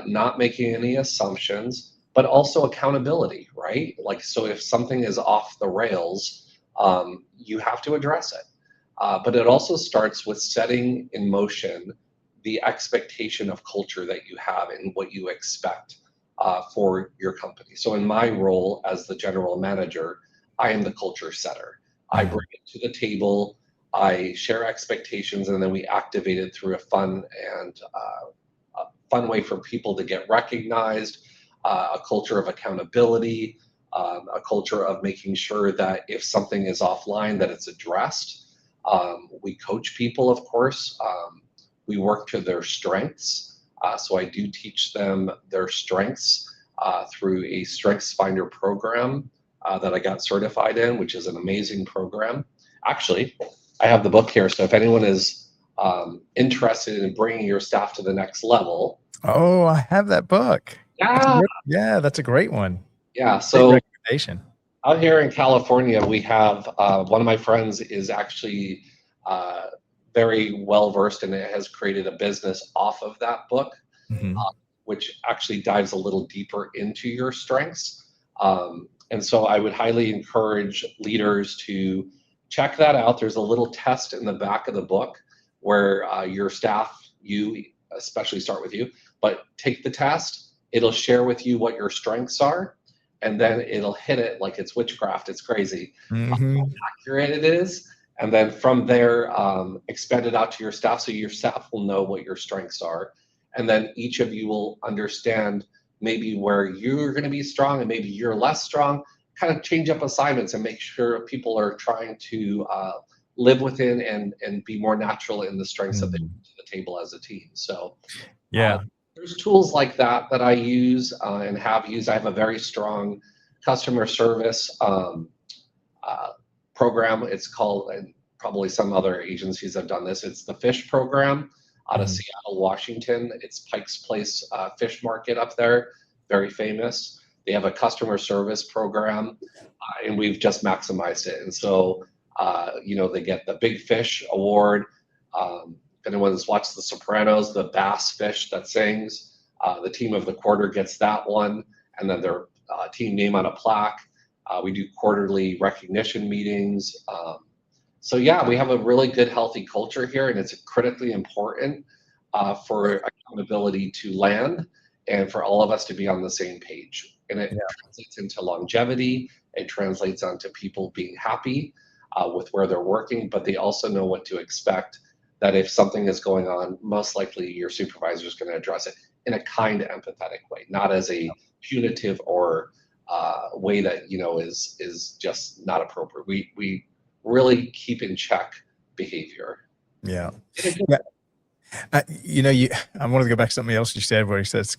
not making any assumptions, but also accountability, right? Like, so if something is off the rails, you have to address it. But it also starts with setting in motion the expectation of culture that you have and what you expect for your company. So, in my role as the general manager, I am the culture setter. I mm, bring it to the table, I share expectations, and then we activate it through a fun way for people to get recognized. a culture of accountability, a culture of making sure that if something is offline, that it's addressed. We coach people, of course. We work to their strengths. So I do teach them their strengths through a Strengths Finder program that I got certified in, which is an amazing program. Actually, I have the book here. So if anyone is interested in bringing your staff to the next level. Oh, I have that book. Yeah. Yeah, that's a great one. Yeah. Great So recommendation. out here in California, we have one of my friends is actually very well versed and it has created a business off of that book, Mhm. which actually dives a little deeper into your strengths. And so I would highly encourage leaders to check that out. There's a little test in the back of the book where your staff, you especially start with you, but take the test. It'll share with you what your strengths are, and then it'll hit it like it's witchcraft. It's crazy Mhm. how accurate it is. And then from there, expand it out to your staff so your staff will know what your strengths are. And then each of you will understand maybe where you're going to be strong and maybe you're less strong. Kind of change up assignments and make sure people are trying to live within and be more natural in the strengths that they bring to the table as a team. So Yeah. there's tools like that that I use and have used. I have a very strong customer service program. It's called, and probably some other agencies have done this. It's the Fish program out of Mhm. Seattle, Washington. It's Pike's Place Fish Market up there, very famous. They have a customer service program, and we've just maximized it. And so, they get the Big Fish Award. If anyone's watched The Sopranos, the bass fish that sings, the team of the quarter gets that one, and then their team name on a plaque. We do quarterly recognition meetings. So yeah, we have a really good, healthy culture here, and it's critically important for accountability to land and for all of us to be on the same page. And it translates into longevity. It translates onto people being happy with where they're working, but they also know what to expect. That if something is going on, most likely your supervisor is going to address it in a kind, empathetic way, not as a punitive or way that is just not appropriate. We really keep in check behavior. Yeah. Yeah. I wanted to go back to something else you said where you said it's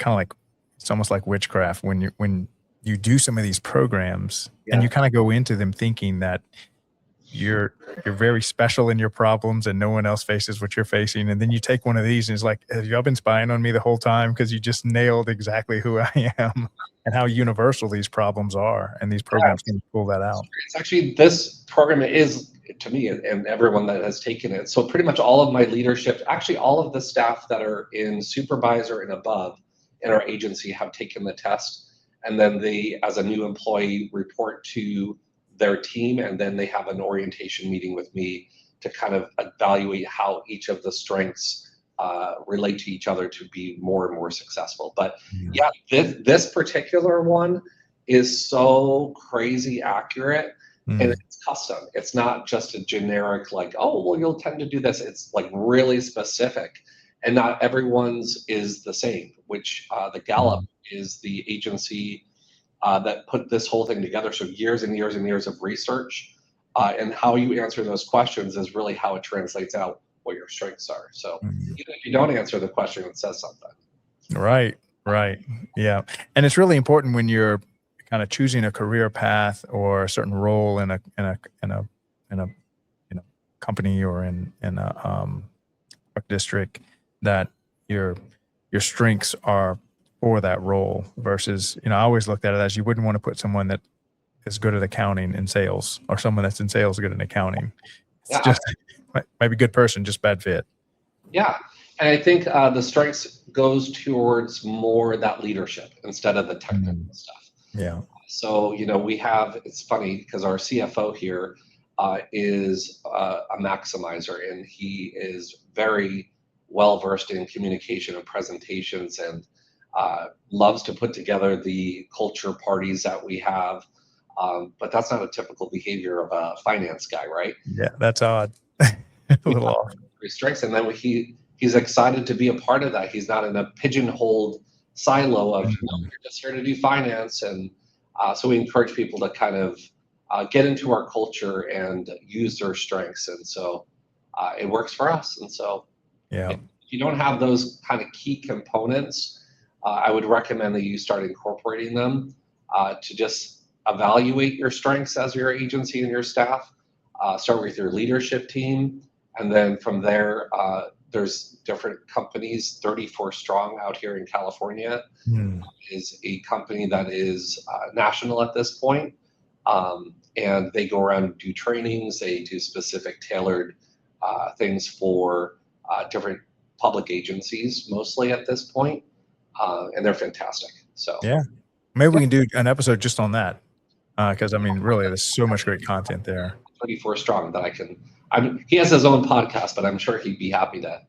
almost like witchcraft when you do some of these programs and you kind of go into them thinking that you're very special in your problems and no one else faces what you're facing. And then you take one of these and it's like, have y'all been spying on me the whole time? Because you just nailed exactly who I am and how universal these problems are. And these programs can pull that out. It's actually, this program is, to me, and everyone that has taken it. So pretty much all of my leadership, actually all of the staff that are in supervisor and above in our agency have taken the test. And then they, as a new employee, report to their team, and then they have an orientation meeting with me to kind of evaluate how each of the strengths relate to each other to be more and more successful. But yeah, this particular one is so crazy accurate, and it's custom. It's not just a generic like, oh, well, you'll tend to do this. It's like really specific, and not everyone's is the same, which the Gallup is the agency that put this whole thing together. So years and years and years of research, and how you answer those questions is really how it translates out what your strengths are. So even if you don't answer the question, it says something. Right. Yeah. And it's really important when you're kind of choosing a career path or a certain role in a company or in a park district, that your strengths are for that role versus, I always looked at it as you wouldn't want to put someone that is good at accounting in sales or someone that's in sales good at accounting. It's just maybe good person, just bad fit. Yeah. And I think the strengths goes towards more that leadership instead of the technical stuff. Yeah. So, it's funny because our CFO here is a maximizer, and he is very well versed in communication and presentations, and loves to put together the culture parties that we have. But that's not a typical behavior of a finance guy, right? Yeah, that's odd. A little off. Strengths, and then he's excited to be a part of that. He's not in a pigeonholed silo of, no, you're just here to do finance. And so we encourage people to kind of get into our culture and use their strengths. And so it works for us. And so Yeah. if you don't have those kind of key components, I would recommend that you start incorporating them to just evaluate your strengths as your agency and your staff. Start with your leadership team, and then from there, there's different companies. 34 Strong out here in California is a company that is national at this point, and they go around and do trainings. They do specific tailored things for different public agencies, mostly at this point, and they're fantastic. So Yeah. Maybe we can do an episode just on that. Because I mean, really, there's so much great content there. 34 Strong that he has his own podcast, but I'm sure he'd be happy to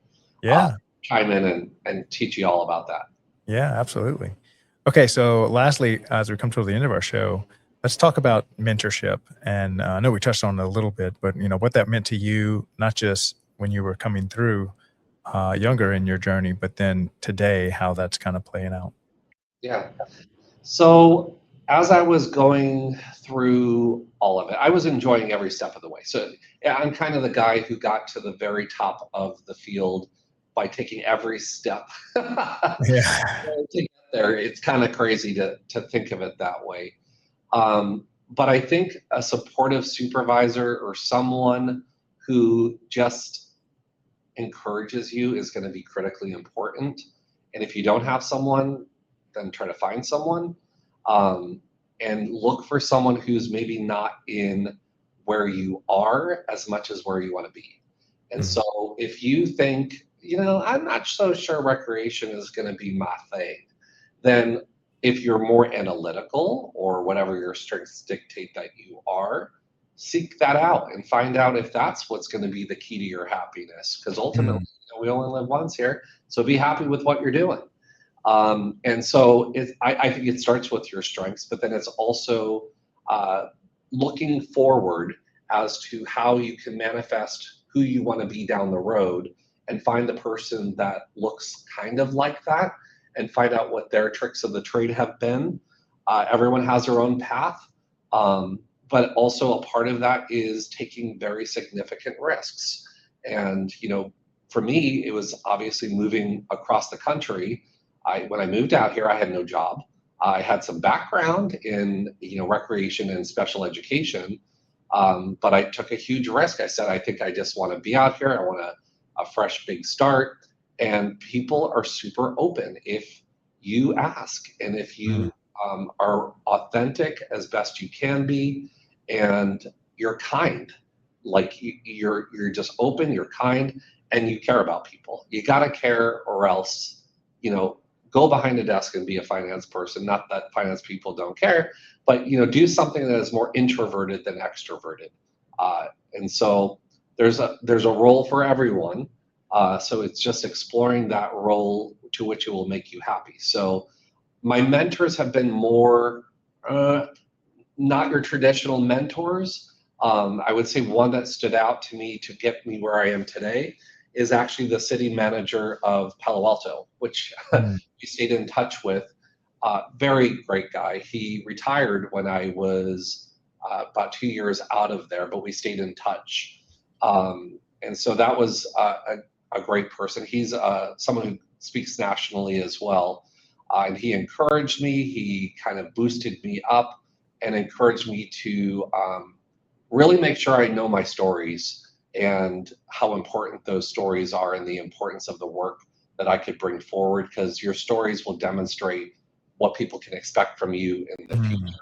chime in and teach you all about that. Yeah, absolutely. Okay, so lastly, as we come to the end of our show, let's talk about mentorship. And I know we touched on it a little bit, but what that meant to you, not just when you were coming through younger in your journey, but then today, how that's kind of playing out. Yeah. So as I was going through all of it, I was enjoying every step of the way. So yeah, I'm kind of the guy who got to the very top of the field by taking every step. Yeah. To get there, it's kind of crazy to think of it that way. But I think a supportive supervisor or someone who just encourages you is going to be critically important. And if you don't have someone, then try to find someone. And look for someone who's maybe not in where you are as much as where you want to be. And so if you think, I'm not so sure recreation is going to be my thing, then if you're more analytical or whatever your strengths dictate that you are, seek that out and find out if that's what's going to be the key to your happiness. Because ultimately, we only live once here. So be happy with what you're doing. And so I think it starts with your strengths, but then it's also looking forward as to how you can manifest who you want to be down the road and find the person that looks kind of like that and find out what their tricks of the trade have been. Everyone has their own path, but also a part of that is taking very significant risks. And, for me, it was obviously moving across the country. When I moved out here, I had no job. I had some background in recreation and special education, but I took a huge risk. I said, I think I just want to be out here. I want a fresh big start. And people are super open if you ask and if you are authentic as best you can be, and you're kind. Like you're just open, you're kind, and you care about people. You gotta care, or else go behind a desk and be a finance person. Not that finance people don't care, but do something that is more introverted than extroverted. And so there's a role for everyone. So it's just exploring that role to which it will make you happy. So my mentors have been more not your traditional mentors. I would say one that stood out to me to get me where I am today is actually the city manager of Palo Alto, which we stayed in touch with. Very great guy. He retired when I was about 2 years out of there, but we stayed in touch. And so that was a great person. He's someone who speaks nationally as well. And he encouraged me. He kind of boosted me up and encouraged me to really make sure I know my stories and how important those stories are and the importance of the work that I could bring forward, because your stories will demonstrate what people can expect from you in the future.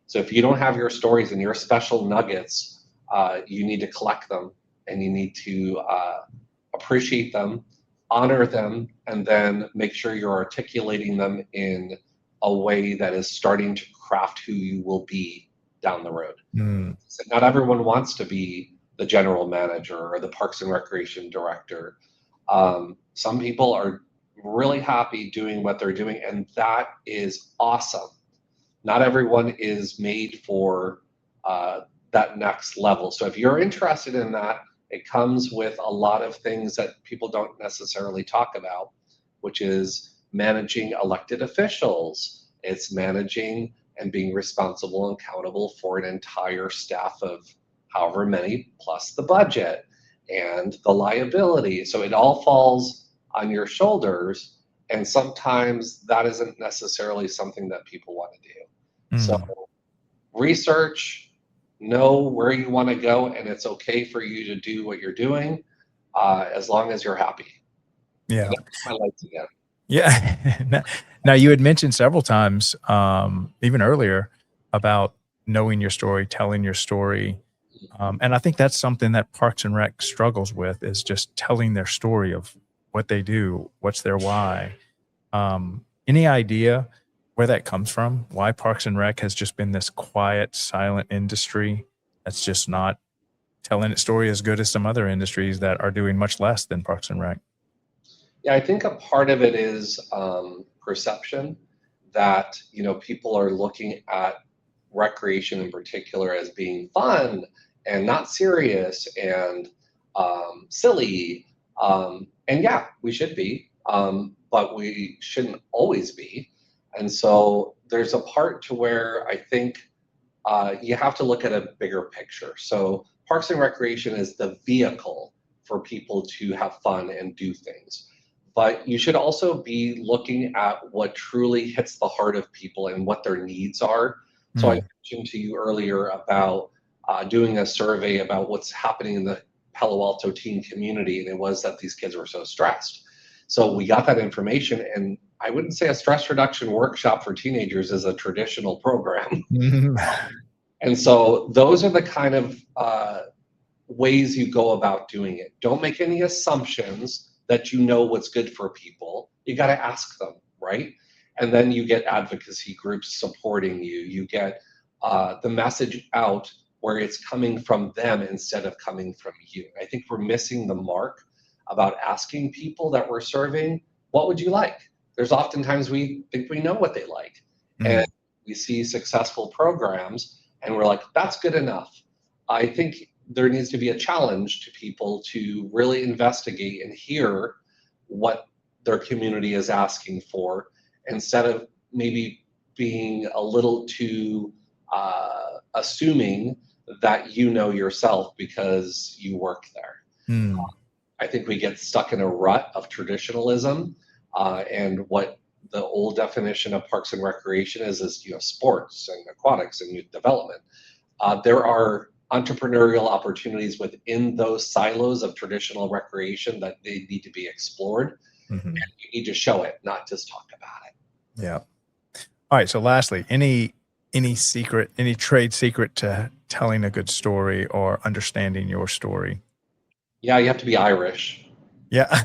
So if you don't have your stories and your special nuggets, you need to collect them, and you need to appreciate them, honor them, and then make sure you're articulating them in a way that is starting to craft who you will be down the road. So not everyone wants to be the general manager or the Parks and Recreation director. Some people are really happy doing what they're doing, and that is awesome. Not everyone is made for that next level. So if you're interested in that, it comes with a lot of things that people don't necessarily talk about, which is managing elected officials. It's managing and being responsible and accountable for an entire staff of however many, plus the budget and the liability. So it all falls on your shoulders. And sometimes that isn't necessarily something that people want to do. So research, know where you want to go, and it's okay for you to do what you're doing as long as you're happy. Yeah. My lights again. Yeah. Now, you had mentioned several times, even earlier, about knowing your story, telling your story. And I think that's something that Parks and Rec struggles with, is just telling their story of what they do, what's their why. Any idea where that comes from? Why Parks and Rec has just been this quiet, silent industry that's just not telling its story as good as some other industries that are doing much less than Parks and Rec? Yeah, I think a part of it is perception, that people are looking at recreation in particular as being fun and not serious and silly. And yeah, we should be, but we shouldn't always be. And so there's a part to where I think you have to look at a bigger picture. So Parks and Recreation is the vehicle for people to have fun and do things. But you should also be looking at what truly hits the heart of people and what their needs are. So I mentioned to you earlier about doing a survey about what's happening in the Palo Alto teen community, and it was that these kids were so stressed. So we got that information, and I wouldn't say a stress reduction workshop for teenagers is a traditional program. And so those are the kind of ways you go about doing it. Don't make any assumptions that you know what's good for people. You got to ask them, right? And then you get advocacy groups supporting you. You get the message out where it's coming from them instead of coming from you. I think we're missing the mark about asking people that we're serving, what would you like? There's oftentimes we think we know what they like. And we see successful programs and we're like, that's good enough. I think there needs to be a challenge to people to really investigate and hear what their community is asking for, instead of maybe being a little too assuming that you know yourself because you work there. I think we get stuck in a rut of traditionalism, and what the old definition of Parks and Recreation is sports and aquatics and youth development. There are entrepreneurial opportunities within those silos of traditional recreation that they need to be explored, and you need to show it, not just talk about it. Yeah. All right. So lastly, any trade secret to telling a good story or understanding your story? Yeah, you have to be Irish. Yeah.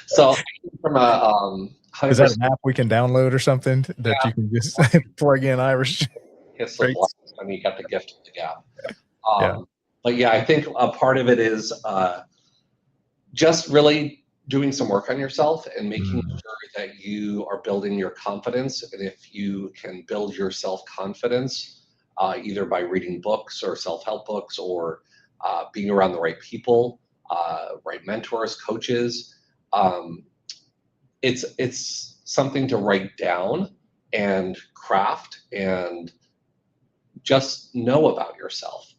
So from a is that an app we can download or something that you can just plug in Irish? Kiss the blast. I mean, you got the gift of the gab. But yeah, I think a part of it is just really doing some work on yourself and making sure that you are building your confidence. And if you can build your self-confidence, either by reading books or self-help books, or being around the right people, right mentors, coaches, it's something to write down and craft and just know about yourself.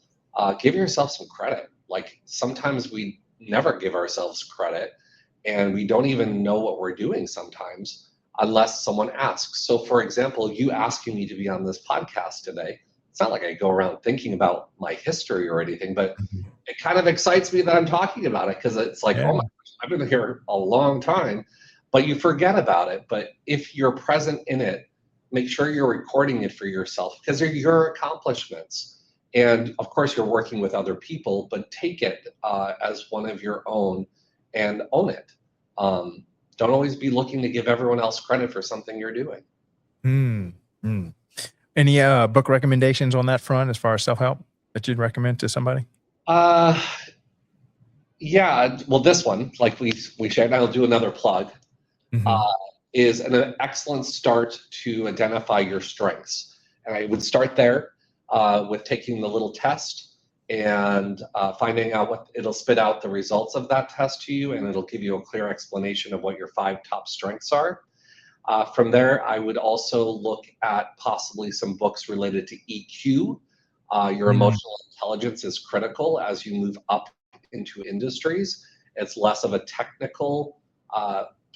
Give yourself some credit. Like sometimes we never give ourselves credit, and we don't even know what we're doing sometimes unless someone asks. So for example, you asking me to be on this podcast today, it's not like I go around thinking about my history or anything, but it kind of excites me that I'm talking about it, because it's like, oh my gosh, I've been here a long time, but you forget about it. But if you're present in it, make sure you're recording it for yourself, because they're your accomplishments. And of course, you're working with other people, but take it as one of your own and own it. Don't always be looking to give everyone else credit for something you're doing. Any book recommendations on that front as far as self-help that you'd recommend to somebody? Yeah, well, this one, like we shared, I'll do another plug, is an excellent start to identify your strengths. And I would start there with taking the little test and finding out what it'll spit out the results of that test to you, and it'll give you a clear explanation of what your 5 top strengths are. From there, I would also look at possibly some books related to EQ. Your emotional intelligence is critical as you move up into industries. It's less of a technical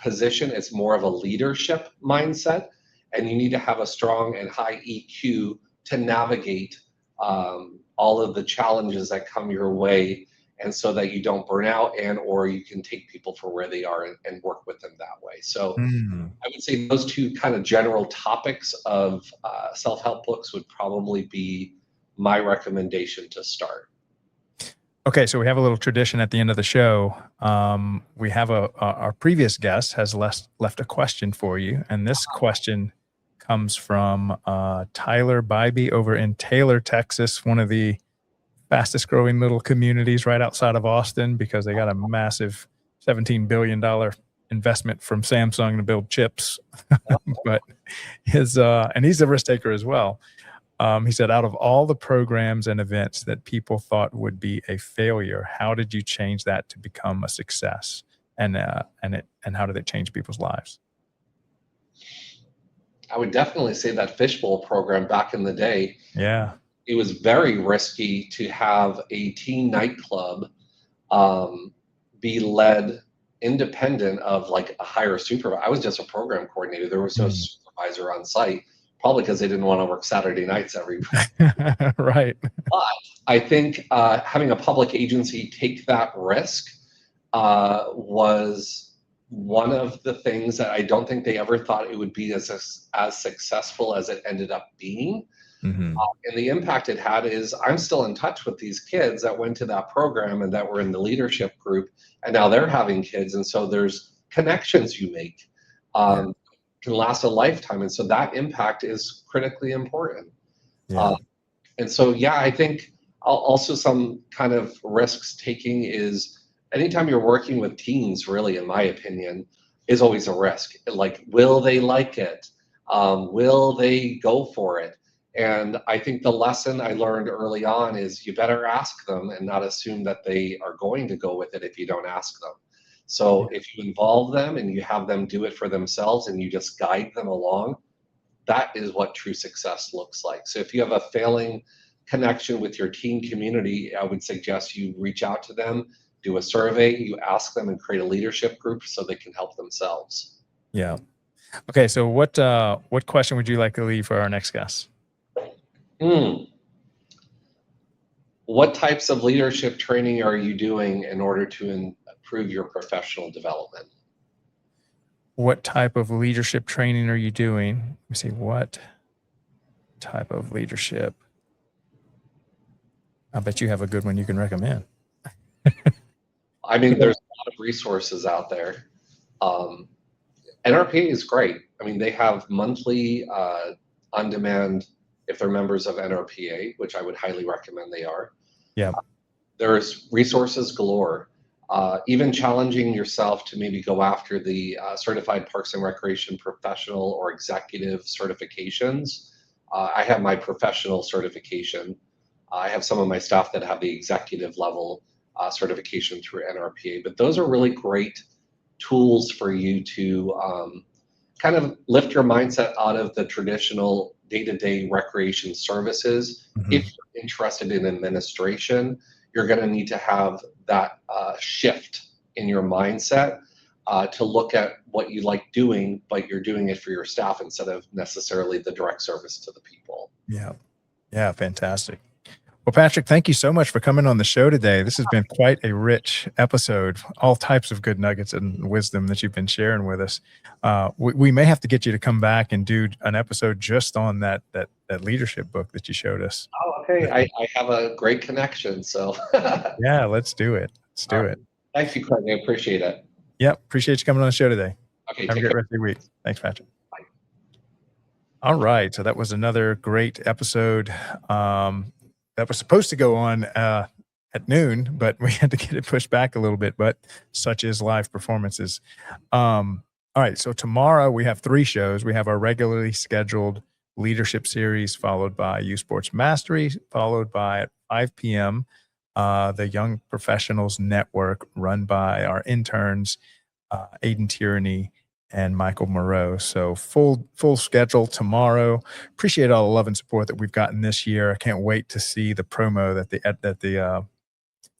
position, it's more of a leadership mindset, and you need to have a strong and high EQ to navigate all of the challenges that come your way, and so that you don't burn out, and or you can take people for where they are and work with them that way. So I would say those 2 kind of general topics of self-help books would probably be my recommendation to start. Okay, so we have a little tradition at the end of the show. We have our previous guest has left a question for you, and this question comes from Tyler Bybee over in Taylor, Texas, one of the fastest growing little communities right outside of Austin, because they got a massive $17 billion investment from Samsung to build chips. But and he's a risk taker as well. He said, out of all the programs and events that people thought would be a failure, how did you change that to become a success? And how did it change people's lives? I would definitely say that fishbowl program back in the day. Yeah. It was very risky to have a teen nightclub be led independent of like a higher supervisor. I was just a program coordinator. There was no supervisor on site, probably because they didn't want to work Saturday nights every right. But I think having a public agency take that risk was one of the things that I don't think they ever thought it would be as successful as it ended up being. And the impact it had is I'm still in touch with these kids that went to that program and that were in the leadership group, and now they're having kids. And so there's connections you make can last a lifetime. And so that impact is critically important. And so, yeah, I think also some kind of risks taking is anytime you're working with teens, really, in my opinion, is always a risk. Like, will they like it? Will they go for it? And I think the lesson I learned early on is you better ask them and not assume that they are going to go with it if you don't ask them. So if you involve them and you have them do it for themselves and you just guide them along, that is what true success looks like. So if you have a failing connection with your teen community, I would suggest you reach out to them, do a survey, you ask them, and create a leadership group so they can help themselves. Yeah. Okay, so what question would you like to leave for our next guest? What types of leadership training are you doing in order to improve your professional development? What type of leadership training are you doing? Let me see, what type of leadership? I bet you have a good one you can recommend. I mean, there's a lot of resources out there. NRPA is great. I mean, they have monthly on-demand, if they're members of NRPA, which I would highly recommend they are. Yeah. There's resources galore. Even challenging yourself to maybe go after the Certified Parks and Recreation Professional or Executive certifications. I have my professional certification. I have some of my staff that have the executive level certification through NRPA, but those are really great tools for you to kind of lift your mindset out of the traditional day-to-day recreation services. If you're interested in administration, you're going to need to have that shift in your mindset to look at what you like doing, but you're doing it for your staff instead of necessarily the direct service to the people. Yeah. Yeah. Fantastic. Well, Patrick, thank you so much for coming on the show today. This has been quite a rich episode, all types of good nuggets and wisdom that you've been sharing with us. We may have to get you to come back and do an episode just on that leadership book that you showed us. Oh, okay. I have a great connection, so. Yeah, let's do it. Let's do it. Thank you, Craig. I appreciate it. Yep. Appreciate you coming on the show today. Okay. Have a great rest of your week. Thanks, Patrick. Bye. All right. So that was another great episode. That was supposed to go on at noon, but we had to get it pushed back a little bit, but such is live performances. All right. So tomorrow we have 3 shows. We have our regularly scheduled leadership series, followed by Youth Sports Mastery, followed by at 5 p.m. The Young Professionals Network, run by our interns, Aiden Tierney and Michael Moreau. So full schedule tomorrow. Appreciate all the love and support that we've gotten this year. I can't wait to see the promo that the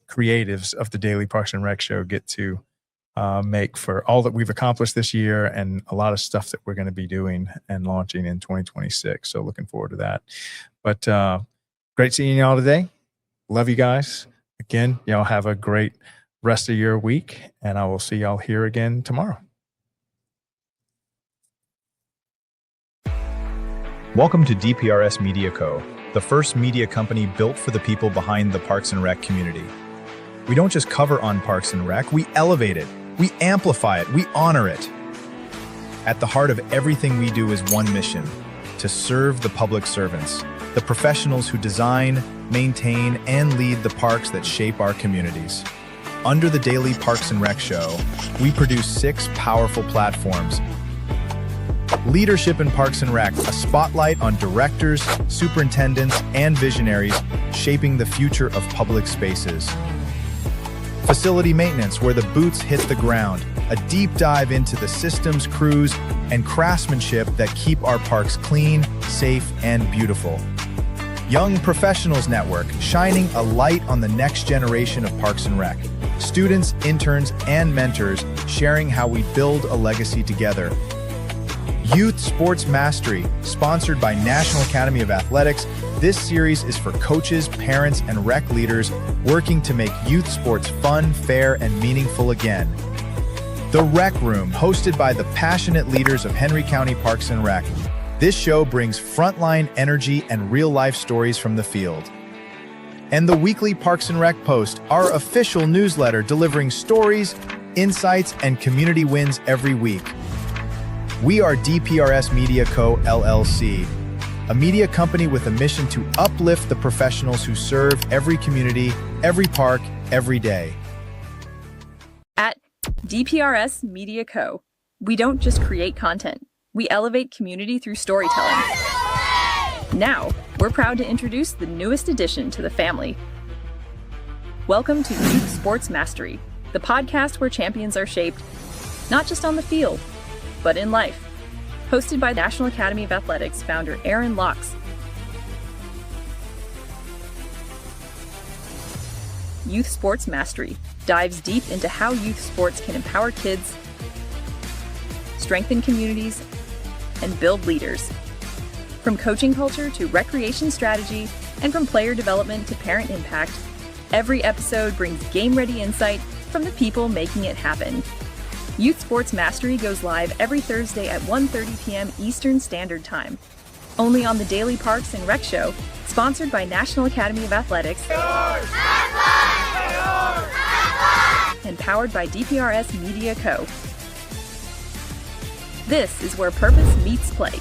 creatives of the Daily Parks and Rec Show get to make for all that we've accomplished this year and a lot of stuff that we're going to be doing and launching in 2026. So looking forward to that. But great seeing y'all today. Love you guys. Again, y'all have a great rest of your week, and I will see y'all here again tomorrow. Welcome to DPRS Media Co., the first media company built for the people behind the Parks and Rec community. We don't just cover on Parks and Rec, we elevate it, we amplify it, we honor it. At the heart of everything we do is one mission: to serve the public servants, the professionals who design, maintain, and lead the parks that shape our communities. Under the Daily Parks and Rec Show, we produce 6 powerful platforms. Leadership in Parks and Rec, a spotlight on directors, superintendents, and visionaries shaping the future of public spaces. Facility maintenance, where the boots hit the ground, a deep dive into the systems, crews, and craftsmanship that keep our parks clean, safe, and beautiful. Young Professionals Network, shining a light on the next generation of Parks and Rec. Students, interns, and mentors sharing how we build a legacy together. Youth Sports Mastery, sponsored by National Academy of Athletics. This series is for coaches, parents, and rec leaders working to make youth sports fun, fair, and meaningful again. The Rec Room, hosted by the passionate leaders of Henry County Parks and Rec. This show brings frontline energy and real-life stories from the field. And the weekly Parks and Rec Post, our official newsletter delivering stories, insights, and community wins every week. We are DPRS Media Co., LLC, a media company with a mission to uplift the professionals who serve every community, every park, every day. At DPRS Media Co., we don't just create content, we elevate community through storytelling. Now, we're proud to introduce the newest addition to the family. Welcome to Youth Sports Mastery, the podcast where champions are shaped, not just on the field, but in life. Hosted by National Academy of Athletics founder Aaron Locks. Youth Sports Mastery dives deep into how youth sports can empower kids, strengthen communities, and build leaders. From coaching culture to recreation strategy, and from player development to parent impact, every episode brings game-ready insight from the people making it happen. Youth Sports Mastery goes live every Thursday at 1:30 p.m. Eastern Standard Time. Only on the Daily Parks and Rec Show, sponsored by National Academy of Athletics. And powered by DPRS Media Co. This is where purpose meets play.